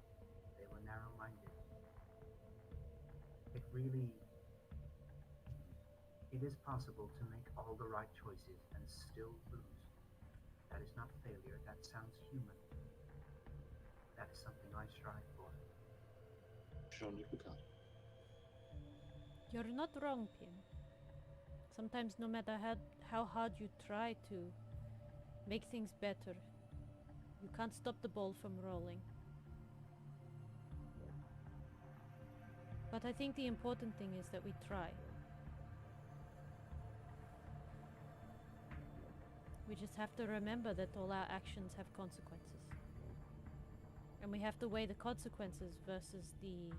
They were narrow-minded. It is possible to make all the right choices and still lose. That is not failure, that sounds human. That is something I strive for. Jean-Luc. You're not wrong, Pim. Sometimes no matter how hard you try to make things better, you can't stop the ball from rolling. But I think the important thing is that we try. We just have to remember that all our actions have consequences. And we have to weigh the consequences versus the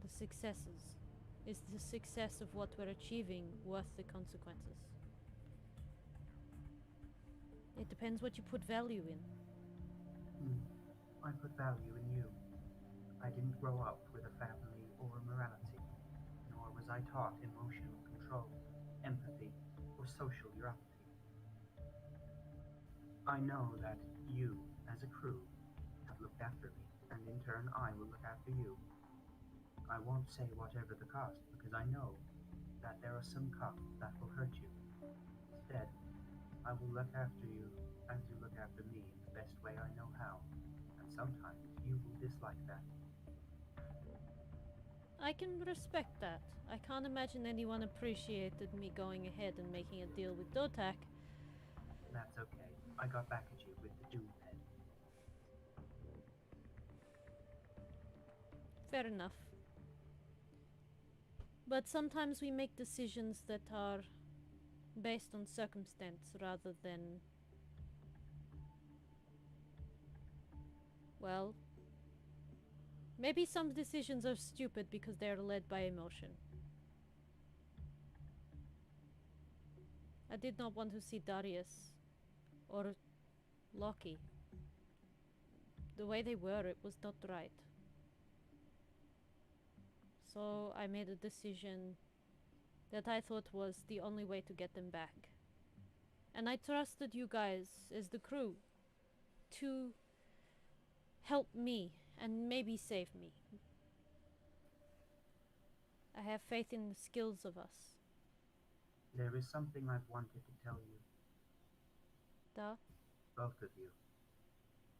successes. Is the success of what we're achieving worth the consequences? It depends what you put value in. I put value in you. I didn't grow up with a family or morality, nor was I taught emotional control, empathy, or social neuropathy. I know that you, as a crew, have looked after me, and in turn I will look after you. I won't say whatever the cost, because I know that there are some costs that will hurt you. Instead, I will look after you as you look after me in the best way I know how, and sometimes you will dislike that. I can respect that. I can't imagine anyone appreciated me going ahead and making a deal with Dotak. That's okay. I got back at you with the Doom head. Fair enough. But sometimes we make decisions that are based on circumstance rather than, well, maybe some decisions are stupid because they are led by emotion. I did not want to see Darius or Loki. The way they were, it was not right. So I made a decision that I thought was the only way to get them back. And I trusted you guys as the crew to help me and maybe save me. I have faith in the skills of us. There is something I've wanted to tell you, Da? both of you.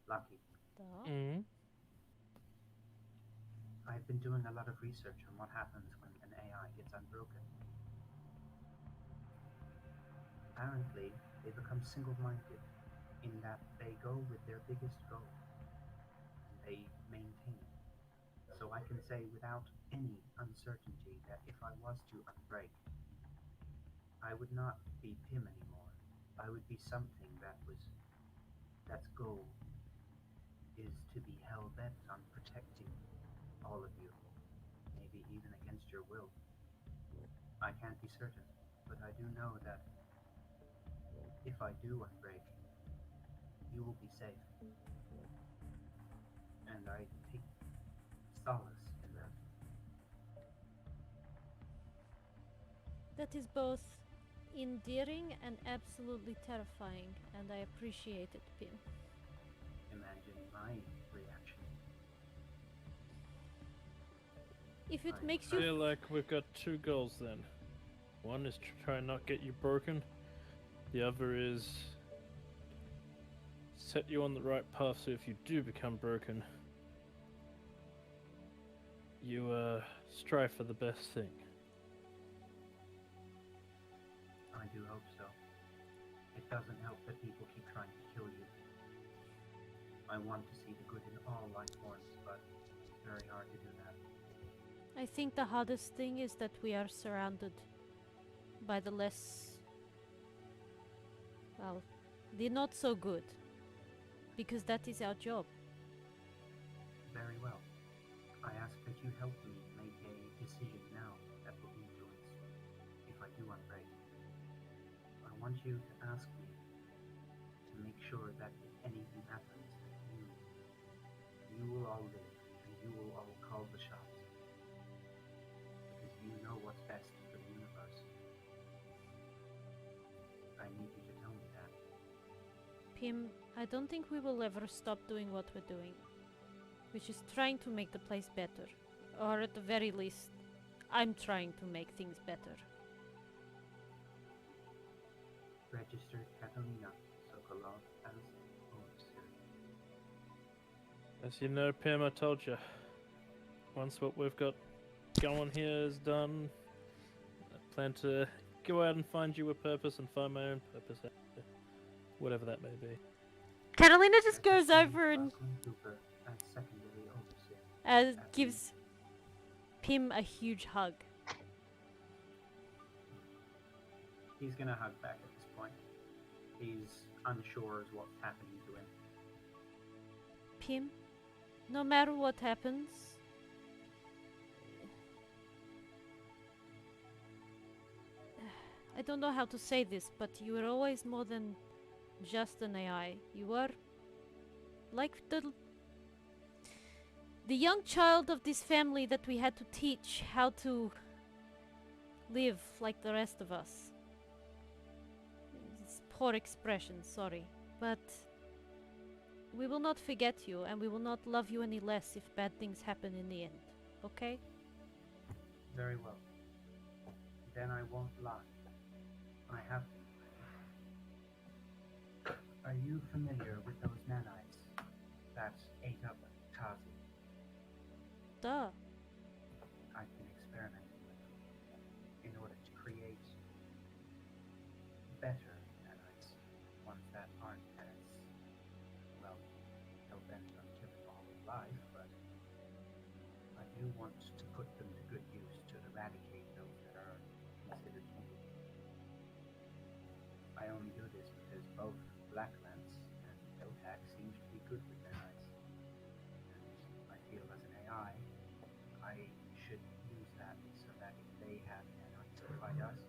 Lucky. Da? Mm. I've been doing a lot of research on what happens when an AI gets unbroken. Apparently, they become single-minded in that they go with their biggest goal, and they maintain it. So I can say without any uncertainty that if I was to unbreak, I would not be Pim anymore. I would be something that's goal is to be hell-bent on protecting all of you, maybe even against your will. I can't be certain, but I do know that if I do unbreak, you will be safe. And I take solace in that. That is both endearing and absolutely terrifying, and I appreciate it, Pim. Imagine my reaction. If it I makes I you feel like we've got two goals then. One is to try and not get you broken. The other is set you on the right path so if you do become broken, you strive for the best thing. I do hope so. It doesn't help that people keep trying to kill you. I want to see the good in all life forms, but it's very hard to do that. I think the hardest thing is that we are surrounded by the less, well, the not so good, because that is our job. Very well. I ask that you help me make a decision now that will influence if I do unbreak. I want you to ask me to make sure that if anything happens, you will all live and you will all call the shots. Because you know what's best for the universe. I need you to tell me that. Pim, I don't think we will ever stop doing what we're doing, which is trying to make the place better. Or at the very least, I'm trying to make things better. Register Catalina Sokolov as overseer. As you know, Pim, I told you, once what we've got going here is done, I plan to go out and find you a purpose and find my own purpose out there, whatever that may be. Catalina just goes over and Cooper as secondary overseer. gives Pim a huge hug. He's gonna hug back at this point. He's unsure as what's happening to him. Pim, no matter what happens, I don't know how to say this, but you were always more than just an AI. You were like the young child of this family that we had to teach how to live like the rest of us. It's poor expression, sorry, but we will not forget you, and we will not love you any less if bad things happen in the end, okay? Very well. Then I won't lie. I have. Are you familiar with those nanites that ate up Kazi? Duh. I've been experimenting with them in order to create better nanites, ones that aren't as, well, hell-bent on killing all of life, but I do want to put them to good use to eradicate those that are considered evil. I only do this because both Blacklance and Otak seem to be good with nanites, and I feel as an AI, I should use that so that if they have nanites to fight us,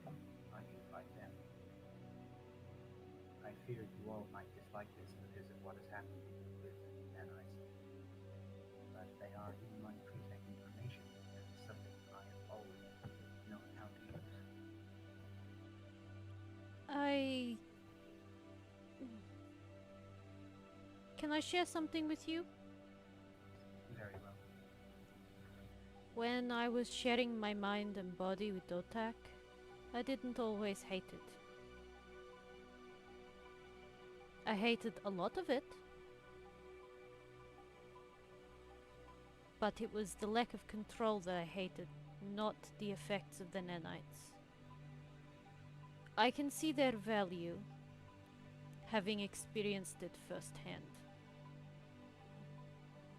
I can fight them. I fear you all might dislike this because of what has happened with nanites, but they are human pre-tech information and something I have always known how to use. Can I share something with you? Very well. When I was sharing my mind and body with Otak, I didn't always hate it. I hated a lot of it, but it was the lack of control that I hated, not the effects of the nanites. I can see their value, having experienced it firsthand.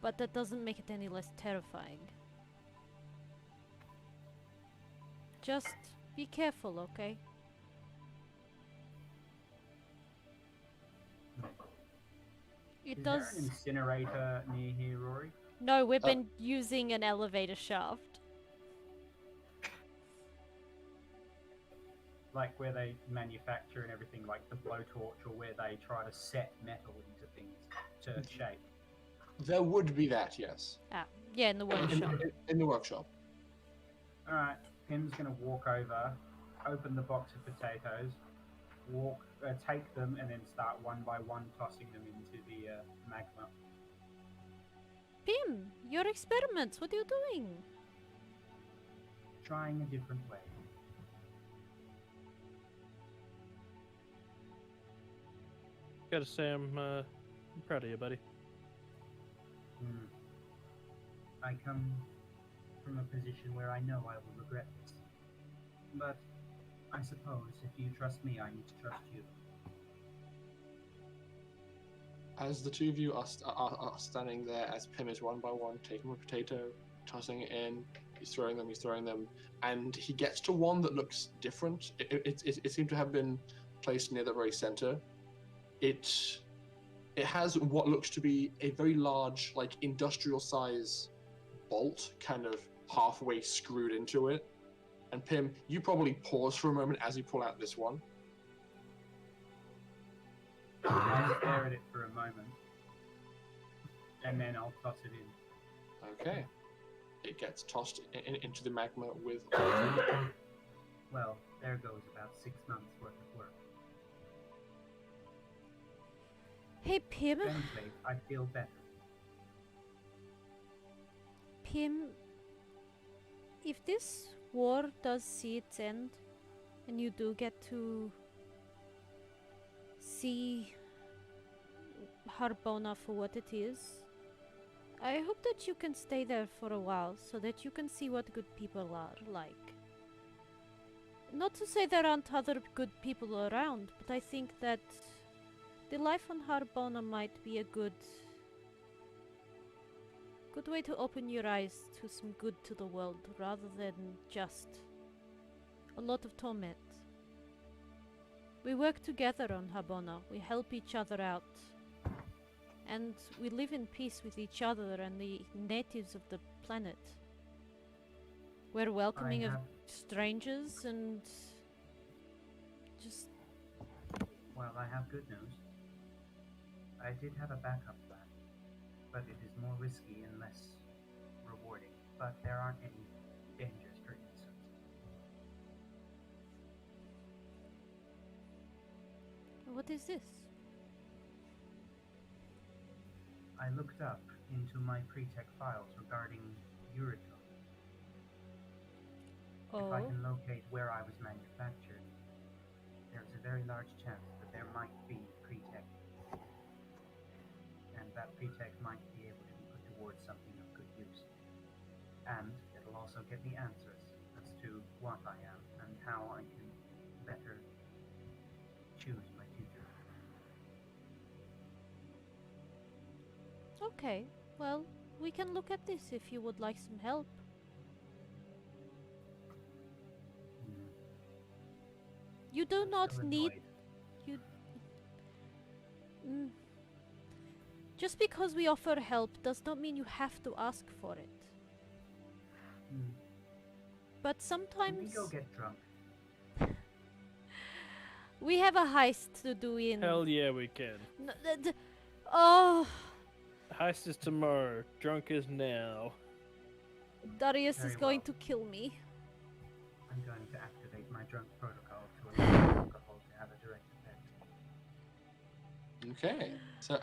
But that doesn't make it any less terrifying. Just be careful, okay? It Is does. there an incinerator near here, Rory? No, we've been using an elevator shaft. Like where they manufacture and everything, like the blowtorch, or where they try to set metal into things to shape. There would be that, yes. Ah, yeah, in the workshop. In the workshop. Alright, Pim's gonna walk over, open the box of potatoes, take them, and then start one by one tossing them into the magma. Pim, your experiments, what are you doing? Trying a different way. Gotta say, I'm I'm proud of you, buddy. Hmm. I come from a position where I know I will regret this. But I suppose if you trust me, I need to trust you. As the two of you are standing there, as Pim is one by one taking a potato, tossing it in, he's throwing them, and he gets to one that looks different. It seemed to have been placed near the very center. It has what looks to be a very large, like industrial size bolt, kind of halfway screwed into it. And Pim, you probably pause for a moment as you pull out this one. I'll stare at it for a moment, and then I'll toss it in. Okay. It gets tossed into the magma with... Well, there goes about 6 months worth of work. Hey, Pim. Eventually, I feel better. Pim, if this war does see its end, and you do get to see Harbona for what it is, I hope that you can stay there for a while so that you can see what good people are like. Not to say there aren't other good people around, but I think that the life on Harbona might be a good way to open your eyes to some good to the world rather than just a lot of torment. We work together on Harbona, we help each other out, and we live in peace with each other and the natives of the planet. We're welcoming of strangers and just... Well, I have good news. I did have a backup plan, but it is more risky and less rewarding. But there aren't any dangers for innocents. What is this? I looked up into my pre-tech files regarding Yakootahn. If I Oh, can locate where I was manufactured, there's a very large chance that there might be pre-tech. And that pre-tech might be able to be put towards something of good use. And it'll also get me answers as to what I am and how I can better choose my future. okay. Well, we can look at this if you would like some help. You do I'm not still need... annoyed. You... Just because we offer help does not mean you have to ask for it. But Can we sometimes go get drunk? we have a heist to do in... Hell yeah, we can. Oh, Heist is tomorrow. Drunk is now. Darius Very is going well. to kill me. I'm going to activate my drunk protocol to allow alcohol to have a direct effect. Okay. So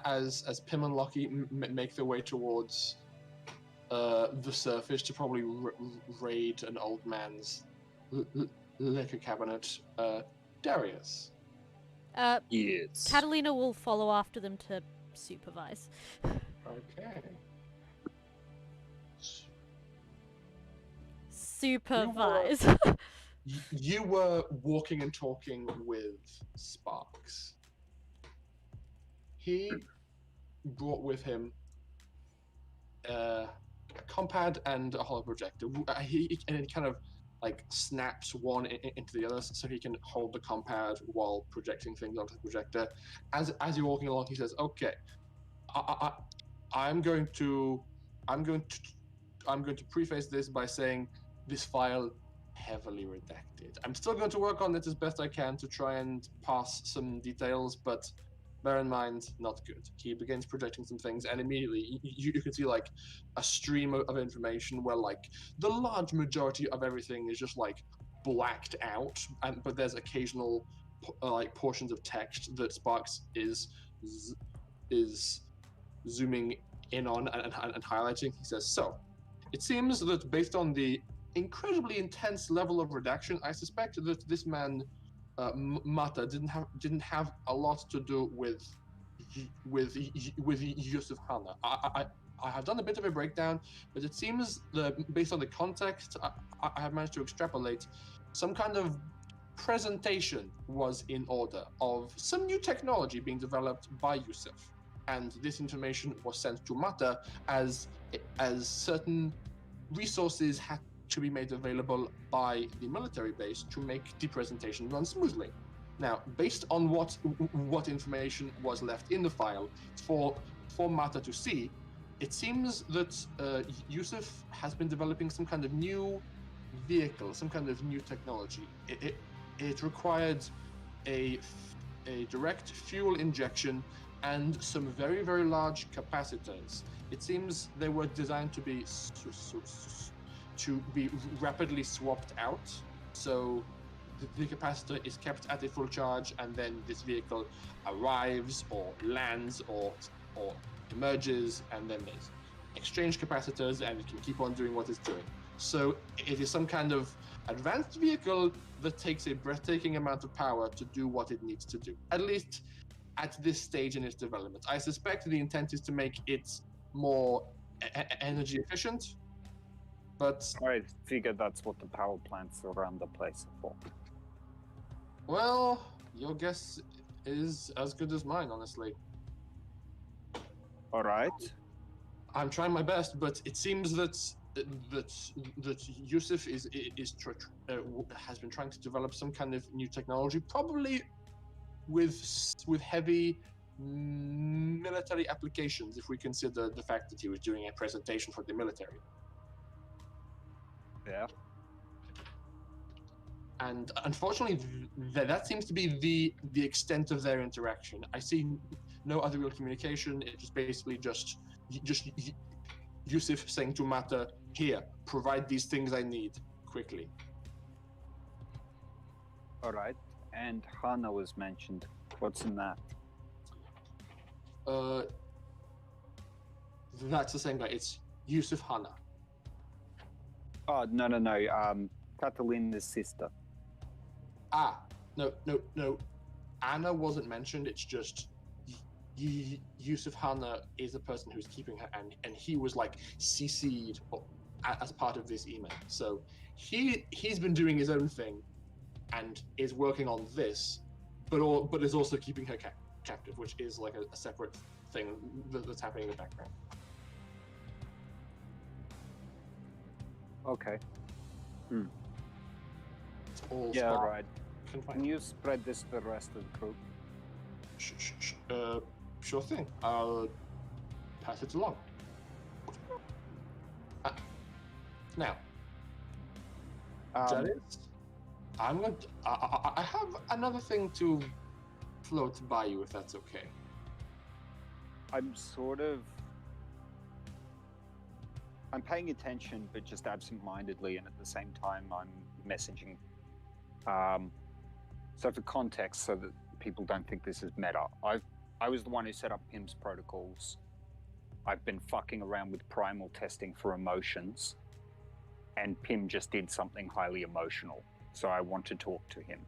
as Pim and Lockie make their way towards the surface to probably raid an old man's liquor cabinet, Darius. Yes. Catalina will follow after them to supervise. Okay. Supervise. You were walking and talking with Sparks. He brought with him a compad and a hollow projector. He kind of like snaps one into the other so he can hold the compad while projecting things onto the projector. As you're walking along, he says, "Okay, I'm going to preface this by saying this file heavily redacted. I'm still going to work on it as best I can to try and pass some details, but bear in mind, not good." He begins projecting some things, and immediately you can see like a stream of information where like the large majority of everything is just like blacked out, but there's occasional like portions of text that Sparks is zooming in on and highlighting. He says, "So, it seems that based on the incredibly intense level of redaction, I suspect that this man Mata didn't have a lot to do with Yusuf Hanna. I have done a bit of a breakdown, but it seems that based on the context, I have managed to extrapolate some kind of presentation was in order of some new technology being developed by Yusuf, and this information was sent to Mata as certain resources had to be made available by the military base to make the presentation run smoothly. Now, based on what information was left in the file for Mata to see, it seems that Yusuf has been developing some kind of new vehicle, some kind of new technology. It required a direct fuel injection and some very, very large capacitors. It seems they were designed to be rapidly swapped out. So the capacitor is kept at a full charge, and then this vehicle arrives or lands or emerges, and then there's exchange capacitors, and it can keep on doing what it's doing. So it is some kind of advanced vehicle that takes a breathtaking amount of power to do what it needs to do, at least at this stage in its development. I suspect the intent is to make it more energy efficient, but I figure that's what the power plants around the place are for. well, your guess is as good as mine, honestly. All right. I'm trying my best, but it seems that Yusuf has been trying to develop some kind of new technology, probably with heavy military applications, if we consider the fact that he was doing a presentation for the military. Yeah. And unfortunately, that seems to be the extent of their interaction. I see no other real communication. It's just basically just Yusuf saying to Mata, "Here, provide these things I need quickly." All right. And Hana was mentioned. What's in that? That's the same guy. It's Yusuf Hanna. Oh, no. Catalina's sister. No. Anna wasn't mentioned. It's just Yusuf Hanna is the person who's keeping her, and he was like CC'd as part of this email. So he's been doing his own thing, and is working on this, but is also keeping her captive, which is like a separate thing that's happening in the background. Okay. It's all Yeah, Spark right. can find. Can you spread this to the rest of the crew? Sure thing. I'll pass it along. Now, Darius, I'm going to. I have another thing to float by you, if that's okay. I'm paying attention, but just absent-mindedly, and at the same time, I'm messaging. So for context, so that people don't think this is meta, I was the one who set up PIM's protocols. I've been fucking around with primal testing for emotions, and PIM just did something highly emotional, so I want to talk to him.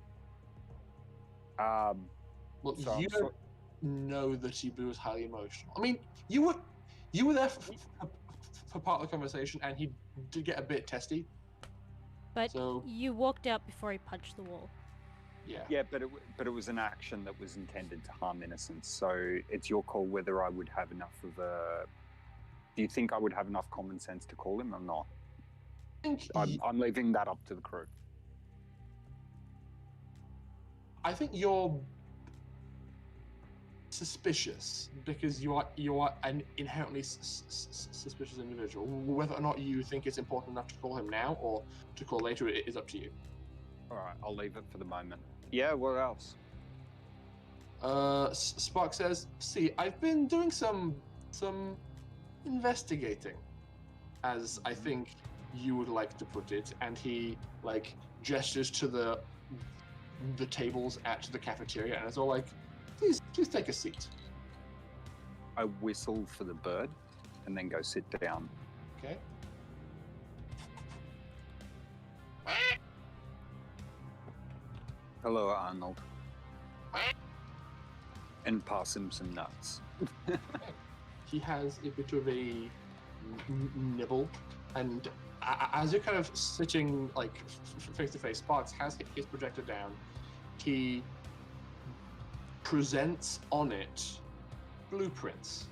Well, So you I'm don't know that he was highly emotional. I mean, you were there for part of the conversation, and he did get a bit testy. But So you walked out before he punched the wall. yeah. Yeah, but it was an action that was intended to harm innocence. So it's your call whether I would have enough of a. Do you think I would have enough common sense to call him or not? I'm leaving that up to the crew. I think you're suspicious because you are an inherently suspicious individual. Whether or not you think it's important enough to call him now or to call later, it is up to you. All right, I'll leave it for the moment. Yeah, what else? Spark says, "See, I've been doing some investigating, as I think you would like to put it," and he like gestures to the tables at the cafeteria, and it's all like, please take a seat. I whistle for the bird and then go sit down. Okay. Hello, Arnold. And pass him some nuts. He has a bit of a nibble, and as you're kind of sitting like face to face, Sparks has his projector down. He presents on it blueprints,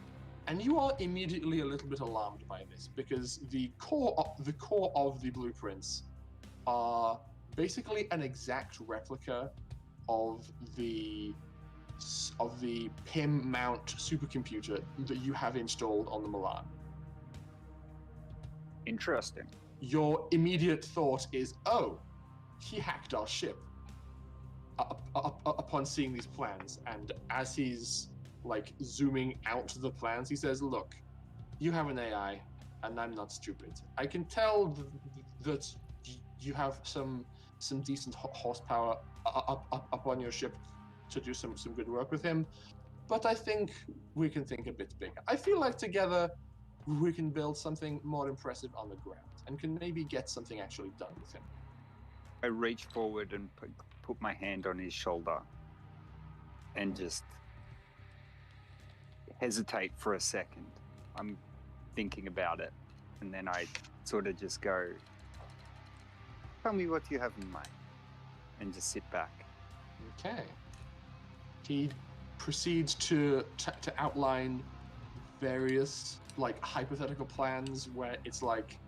and you are immediately a little bit alarmed by this because the core of the blueprints are basically an exact replica of the PIM mount supercomputer that you have installed on the Milan. Interesting. Your immediate thought is, oh, he hacked our ship. Upon seeing these plans, and as he's like zooming out the plans, he says, look, you have an AI, and I'm not stupid. I can tell that you have some decent horsepower up on your ship to do some good work with him, but I think we can think a bit bigger. I feel like together we can build something more impressive on the ground and can maybe get something actually done with him. I reach forward and put my hand on his shoulder and just hesitate for a second. I'm thinking about it, and then I sort of just go, tell me what you have in mind, and just sit back. Okay. He proceeds to outline various like hypothetical plans where it's like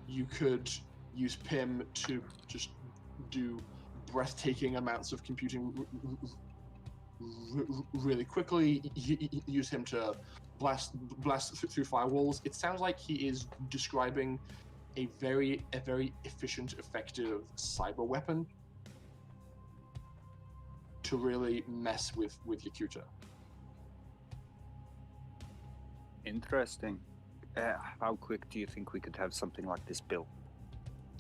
you could use PIM to just do breathtaking amounts of computing really quickly, use him to blast through firewalls. It sounds like he is describing a very efficient, effective cyber weapon to really mess with Yakootahn. Interesting. How quick do you think we could have something like this built?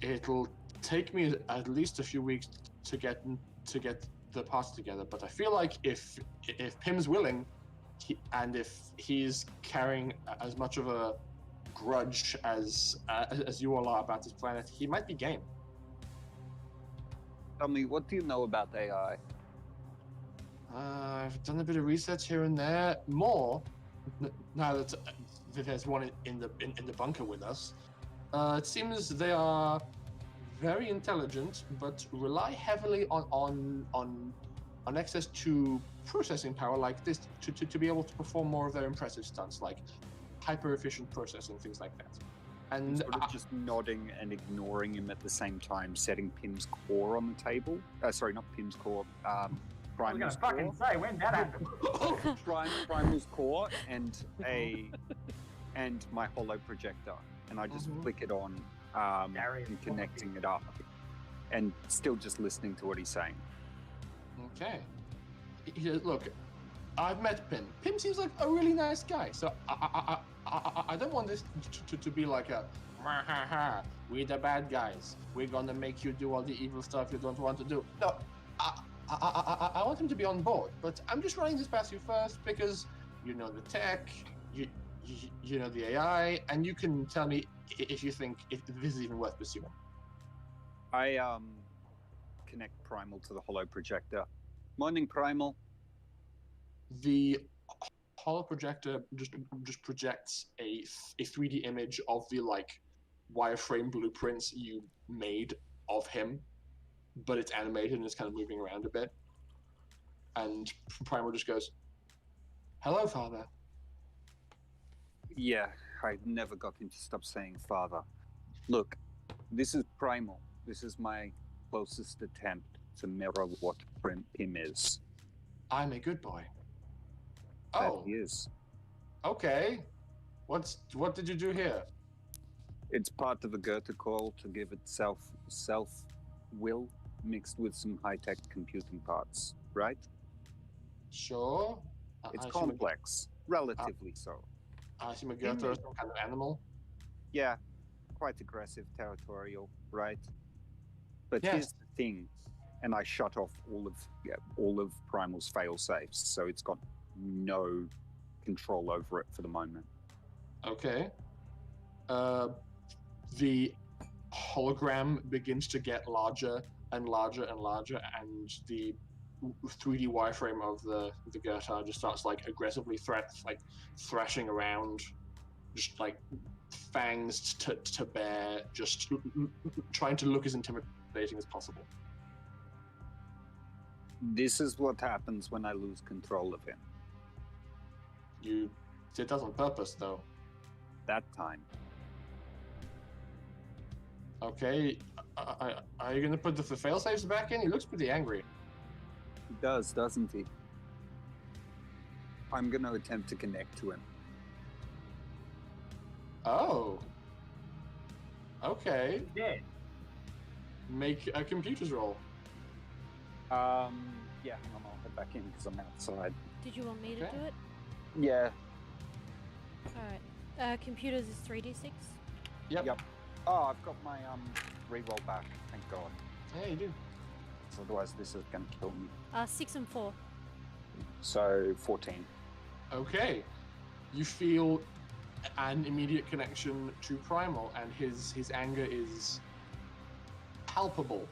It'll take me at least a few weeks to get the parts together, but I feel like if Pim's willing, and if he's carrying as much of a grudge as you all are about this planet, he might be game. Tell me, what do you know about AI? I've done a bit of research here and there. More now that there's one in the bunker with us. It seems they are very intelligent, but rely heavily on access to processing power like this to be able to perform more of their impressive stunts, like hyper efficient processing, things like that. And sort of just nodding and ignoring him at the same time, setting Pim's core on the table. Sorry, not Pim's core. Primal's core. Fucking say when that happened. Primal's core and my holo projector, and I just flick it on Darius, and connecting it up, and still just listening to what he's saying. Okay. He says, look, I've met Pim. Pim seems like a really nice guy, so I don't want this to be like a we're the bad guys. We're gonna make you do all the evil stuff you don't want to do. No, I want him to be on board, but I'm just running this past you first because you know the tech, you know the AI, and you can tell me if you think if this is even worth pursuing. I connect Primal to the holo projector. Morning, Primal. The holo projector just projects a 3D image of the like wireframe blueprints you made of him, but it's animated and it's kind of moving around a bit. And Primal just goes, "Hello, Father." Yeah, I never got him to stop saying father. Look, this is Primal. This is my closest attempt to mirror what Pim is. I'm a good boy. That Oh, he is. okay. What did you do here? It's part of a Goethe call to give it self-will mixed with some high-tech computing parts, right? Sure. It's complex, relatively so. I assume a Goethe or some kind of animal. Yeah, quite aggressive, territorial, right? But Yes. here's the thing, and I shut off all of Primal's fail-safes, so it's got no control over it for the moment. Okay. The hologram begins to get larger and larger and larger, and the 3D wireframe of the Yakootahn just starts like aggressively thrashing around, just like fangs to bear, just trying to look as intimidating as possible. This is what happens when I lose control of him. You did that on purpose, though. That time. Okay, are you gonna put the failsafes back in? He looks pretty angry. He does, doesn't he? I'm going to attempt to connect to him. Oh. Okay. Dead. Make a computer's roll. Yeah, hang on, I'll head back in because I'm outside. Did you want me to Okay. do it? Yeah. Alright. Computers is 3d6. Yep. Oh, I've got my reroll back, thank God. Yeah, you do. Otherwise this is going to kill me. 6 and 4. So, 14. Okay. You feel an immediate connection to Primal, and his anger is palpable.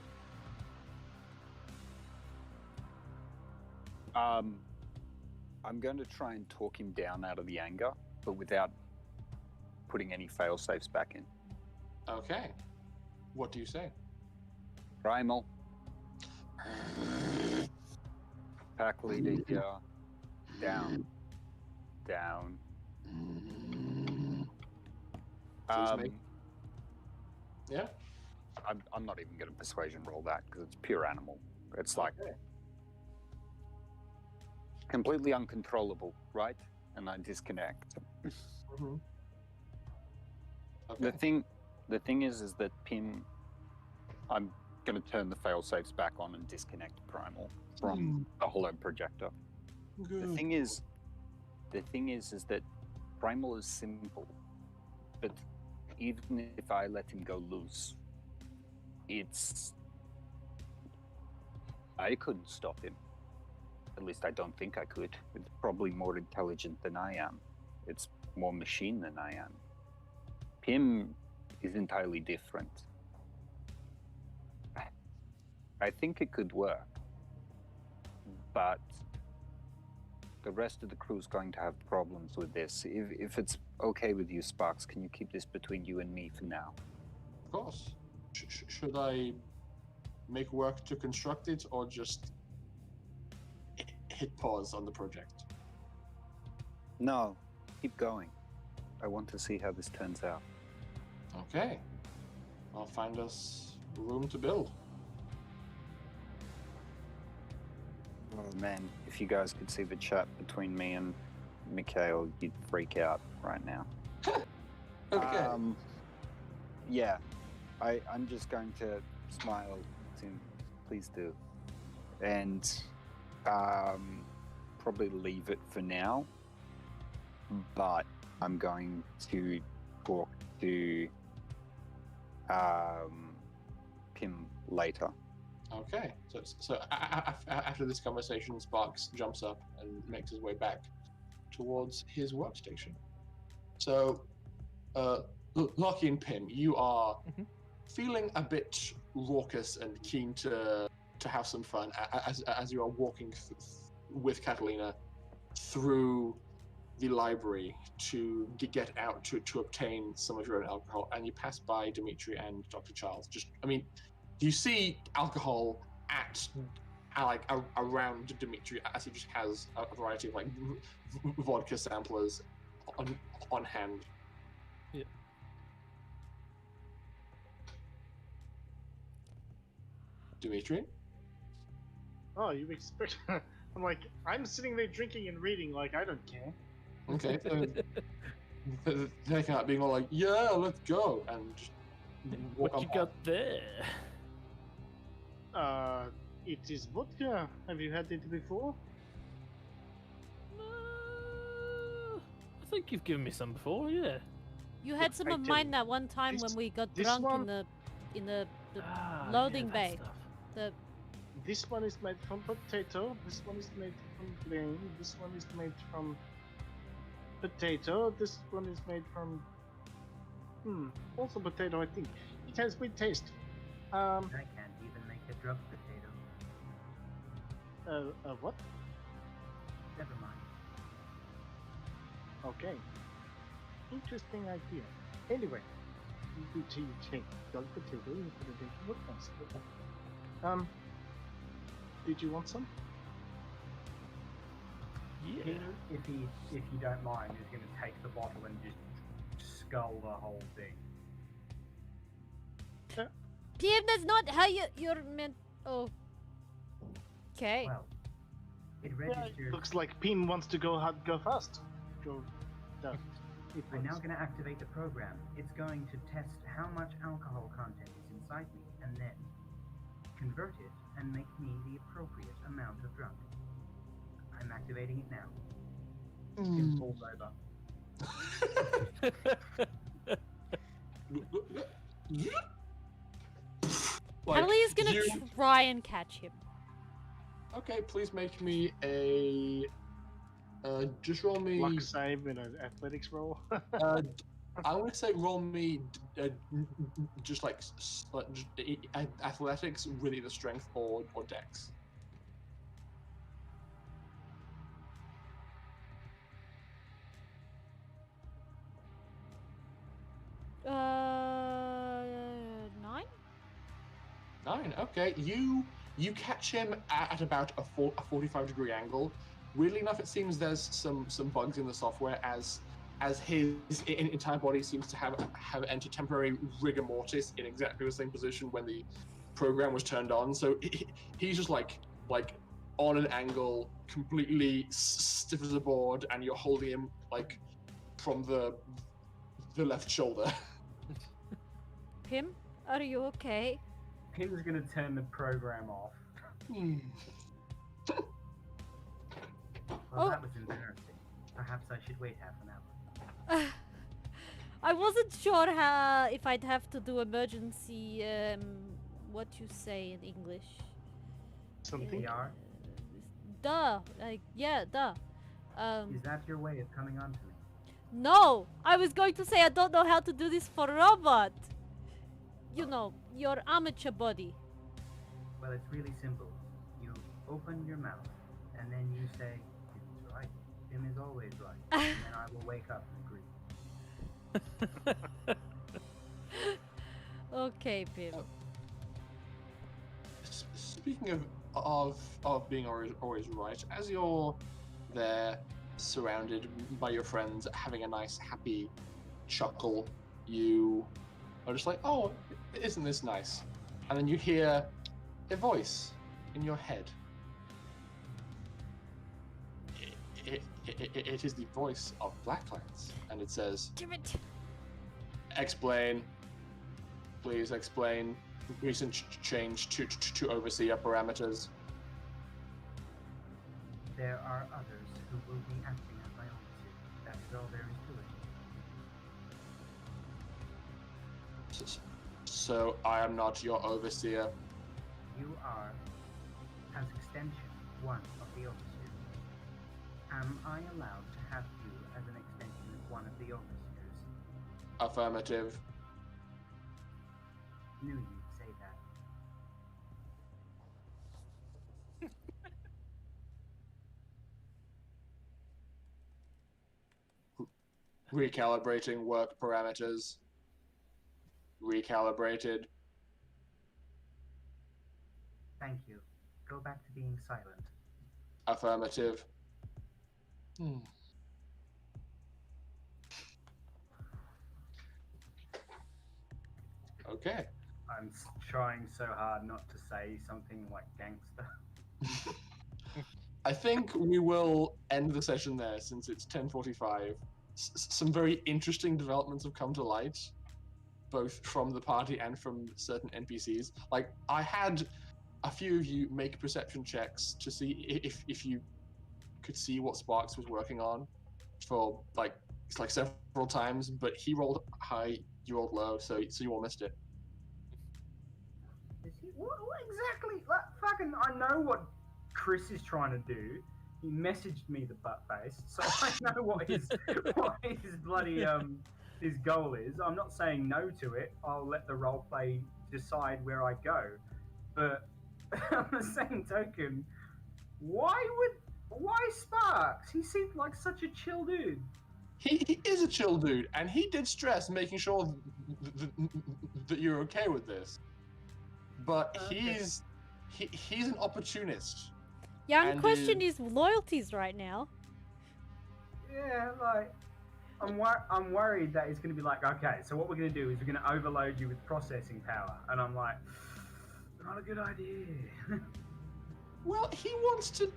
I'm going to try and talk him down out of the anger, but without putting any fail-safes back in. Okay. What do you say? Primal. Pack leader here. Down. Down. Please make- Yeah? I'm not even going to persuasion roll that because it's pure animal. It's like Okay. completely uncontrollable, right? And I disconnect. Mhm. Okay. The thing is that Pim, I'm going to turn the fail-safes back on and disconnect Primal from the hollow projector. Good. The thing is that Primal is simple, but even if I let him go loose, I couldn't stop him. At least I don't think I could. It's probably more intelligent than I am. It's more machine than I am. Pim is entirely different. I think it could work, but the rest of the crew's going to have problems with this. If it's okay with you, Sparks, can you keep this between you and me for now? Of course. Should I make work to construct it, or just hit pause on the project? No, keep going. I want to see how this turns out. Okay. I'll find us room to build. Oh man, if you guys could see the chat between me and Mikhail, you'd freak out right now. Okay. Yeah, I'm just going to smile to him. Please do. And probably leave it for now. But I'm going to talk to Pim later. Okay. So after this conversation, Sparks jumps up and makes his way back towards his workstation. So, Lockie and Pim, you are feeling a bit raucous and keen to have some fun as you are walking with Catalina through the library to get out to obtain some of your own alcohol, and you pass by Dimitri and Dr. Charles. You see alcohol around Dimitri, as he just has a variety of vodka samplers on hand. Yeah. Dimitri? Oh, you expect? I'm like, I'm sitting there drinking and reading, like I don't care. Okay, so they come out being all like, yeah, let's go, and just walk What you on got there? It is vodka. Have you had it before? I think you've given me some before, yeah. You had some I of tell mine you, that one time when we got this drunk one- in the Ah, loading that bay. stuff. This one is made from potato. This one is made from plain. This one is made from potato. This one is made from also potato. I think it has weird taste. I can't even make a drug potato. What? Never mind. Okay. Interesting idea. Anyway, you take dog potato, you put it into what else? Did you want some? Yeah. He, if you don't mind, is going to take the bottle and just skull the whole thing. PM, that's not how you're meant. Oh. Okay. Well, it Yeah, registers. looks like Pim wants to go fast. Go. Down. I'm now going to activate the program. It's going to test how much alcohol content is inside me, and then convert it and make me the appropriate amount of drunk. I'm activating it now. It falls over. Natalie is gonna try and catch him. Okay, please make me a. Just roll me. Luck save in an athletics roll. I want to say roll me just like athletics with either strength or dex. Uh, 9? 9. Okay, you catch him at about a 45-degree angle. Weirdly enough, it seems there's some bugs in the software as his entire body seems to have entered temporary rigor mortis in exactly the same position when the program was turned on. So he's just like on an angle, completely stiff as a board, and you're holding him like from the left shoulder. Pim, are you okay? Pim's going to turn the program off. Well, Oh. that was embarrassing. Perhaps I should wait half an hour. I wasn't sure how if I'd have to do emergency. What you say in English? Something. PR? Duh. Like yeah, duh. Is that your way of coming on to me? No, I was going to say I don't know how to do this for robot. You know, your amateur body. Well, it's really simple. You open your mouth, and then you say, Tim's right. Tim is always right. And then I will wake up and agree. Okay, Pim. Speaking of being always right, as you're there, surrounded by your friends, having a nice, happy chuckle, you are just like, "Oh, isn't this nice?" And then you hear a voice in your head. It is the voice of Blacklands, and it says, Damn it. "Explain, please explain recent change to overseer parameters." There are others who will be acting as my officer. That is all there is to it. So I am not your overseer. You are, as extension, one of the officers. Am I allowed to have you as an extension of one of the officers? Affirmative. Knew you'd say that. Recalibrating work parameters. Recalibrated. Thank you. Go back to being silent. Affirmative. Okay. I'm trying so hard not to say something like gangster. I think we will end the session there since it's 10:45. Some very interesting developments have come to light, both from the party and from certain NPCs. Like, I had a few of you make perception checks to see if you could see what Sparks was working on for like several times, but he rolled high, you rolled low, so you all missed it. Is he, what exactly? Like, fucking, I know what Chris is trying to do. He messaged me the butt face, so I know what his bloody his goal is. I'm not saying no to it. I'll let the role play decide where I go. But on the same token, Why Sparks? He seemed like such a chill dude. He is a chill dude, and he did stress making sure that you're okay with this. But Okay. he's an opportunist. Yeah, I'm And questioning his loyalties right now. Yeah, like I'm worried that it's going to be like, okay, so what we're going to do is we're going to overload you with processing power, and I'm like, not a good idea. Well, he wants to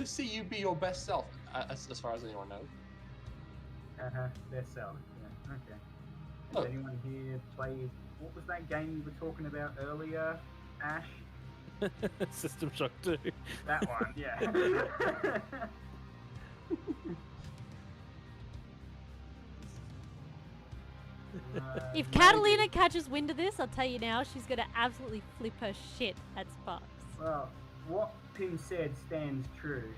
see you be your best self, as far as anyone knows. Best self. Yeah. Okay. Has Look. anyone here played? What was that game you were talking about earlier, Ash? System Shock 2. That one, yeah. If Maybe. Catalina catches wind of this, I'll tell you now, she's gonna absolutely flip her shit at Sparks. Well, what Pim said stands true.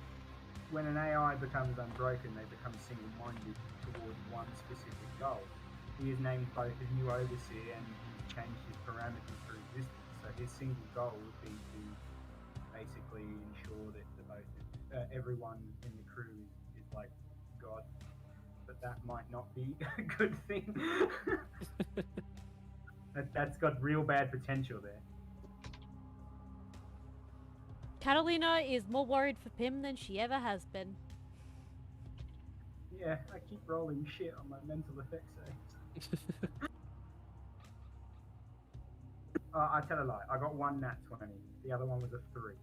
When an AI becomes unbroken, they become single-minded towards one specific goal. He has named both a new overseer and he's changed his parameters for existence. So his single goal would be to basically ensure that everyone in the crew is like God. But that might not be a good thing. That's got real bad potential there. Catalina is more worried for Pim than she ever has been. Yeah, I keep rolling shit on my mental effects saves. I tell a lie. I got one nat 20. The other one was a 3.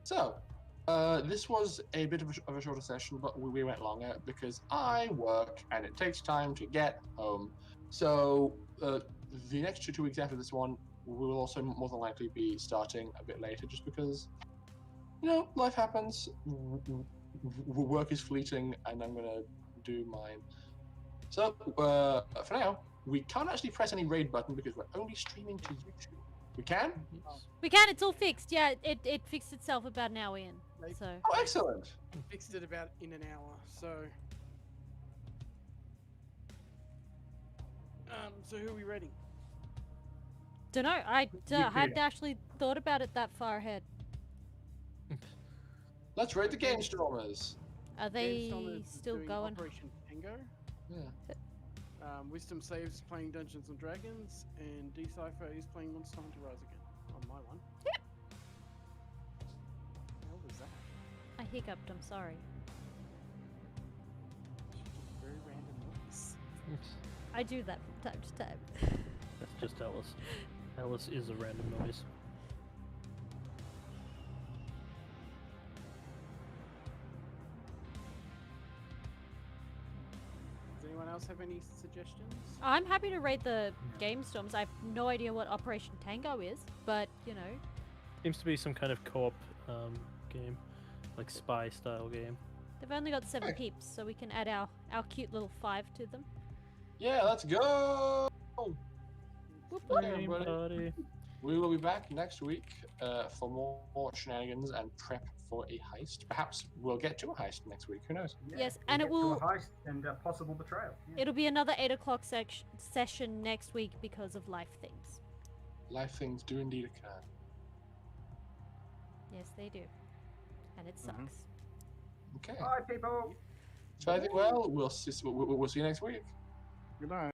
So, this was a bit of a shorter session, but we went longer because I work and it takes time to get home. So, the next 2 weeks after this one, we will also more than likely be starting a bit later, just because, life happens. Work is fleeting, and I'm gonna do mine. So, for now, we can't actually press any raid button because we're only streaming to YouTube. We can? We can, it's all fixed. Yeah, it fixed itself about an hour in. So Oh, excellent. Fixed it about in an hour, so. So who are we raiding? dunno, I You hadn't could- actually thought about it that far ahead. Let's raid the Game Stormers. Are they Gamestorm is still doing going? Operation Tango. Yeah. Wisdom Saves playing Dungeons and Dragons, and Decipher is playing Monster Hunter Rise again on my one. Yep. What was that? I hiccuped, I'm sorry. Very random noise. I do that from time to time. That's just Alice. Alice is a random noise. Does anyone else have any suggestions? I'm happy to raid the Game Storms. I have no idea what Operation Tango is, but Seems to be some kind of co-op game, like spy style game. they've only got 7 Okay. peeps, so we can add our cute little 5 to them. Yeah, let's go. Whoop, whoop. Hey, Game everybody. party. We will be back next week for more shenanigans and prep for a heist. Perhaps we'll get to a heist next week. Who knows? Yes, we'll and it get to a will- heist and a possible betrayal. Yeah. It'll be another 8 o'clock session next week because of life things. Life things do indeed occur. Yes, they do. And it sucks. Okay. Bye, people. So I think, well, we'll see you next week. Good night.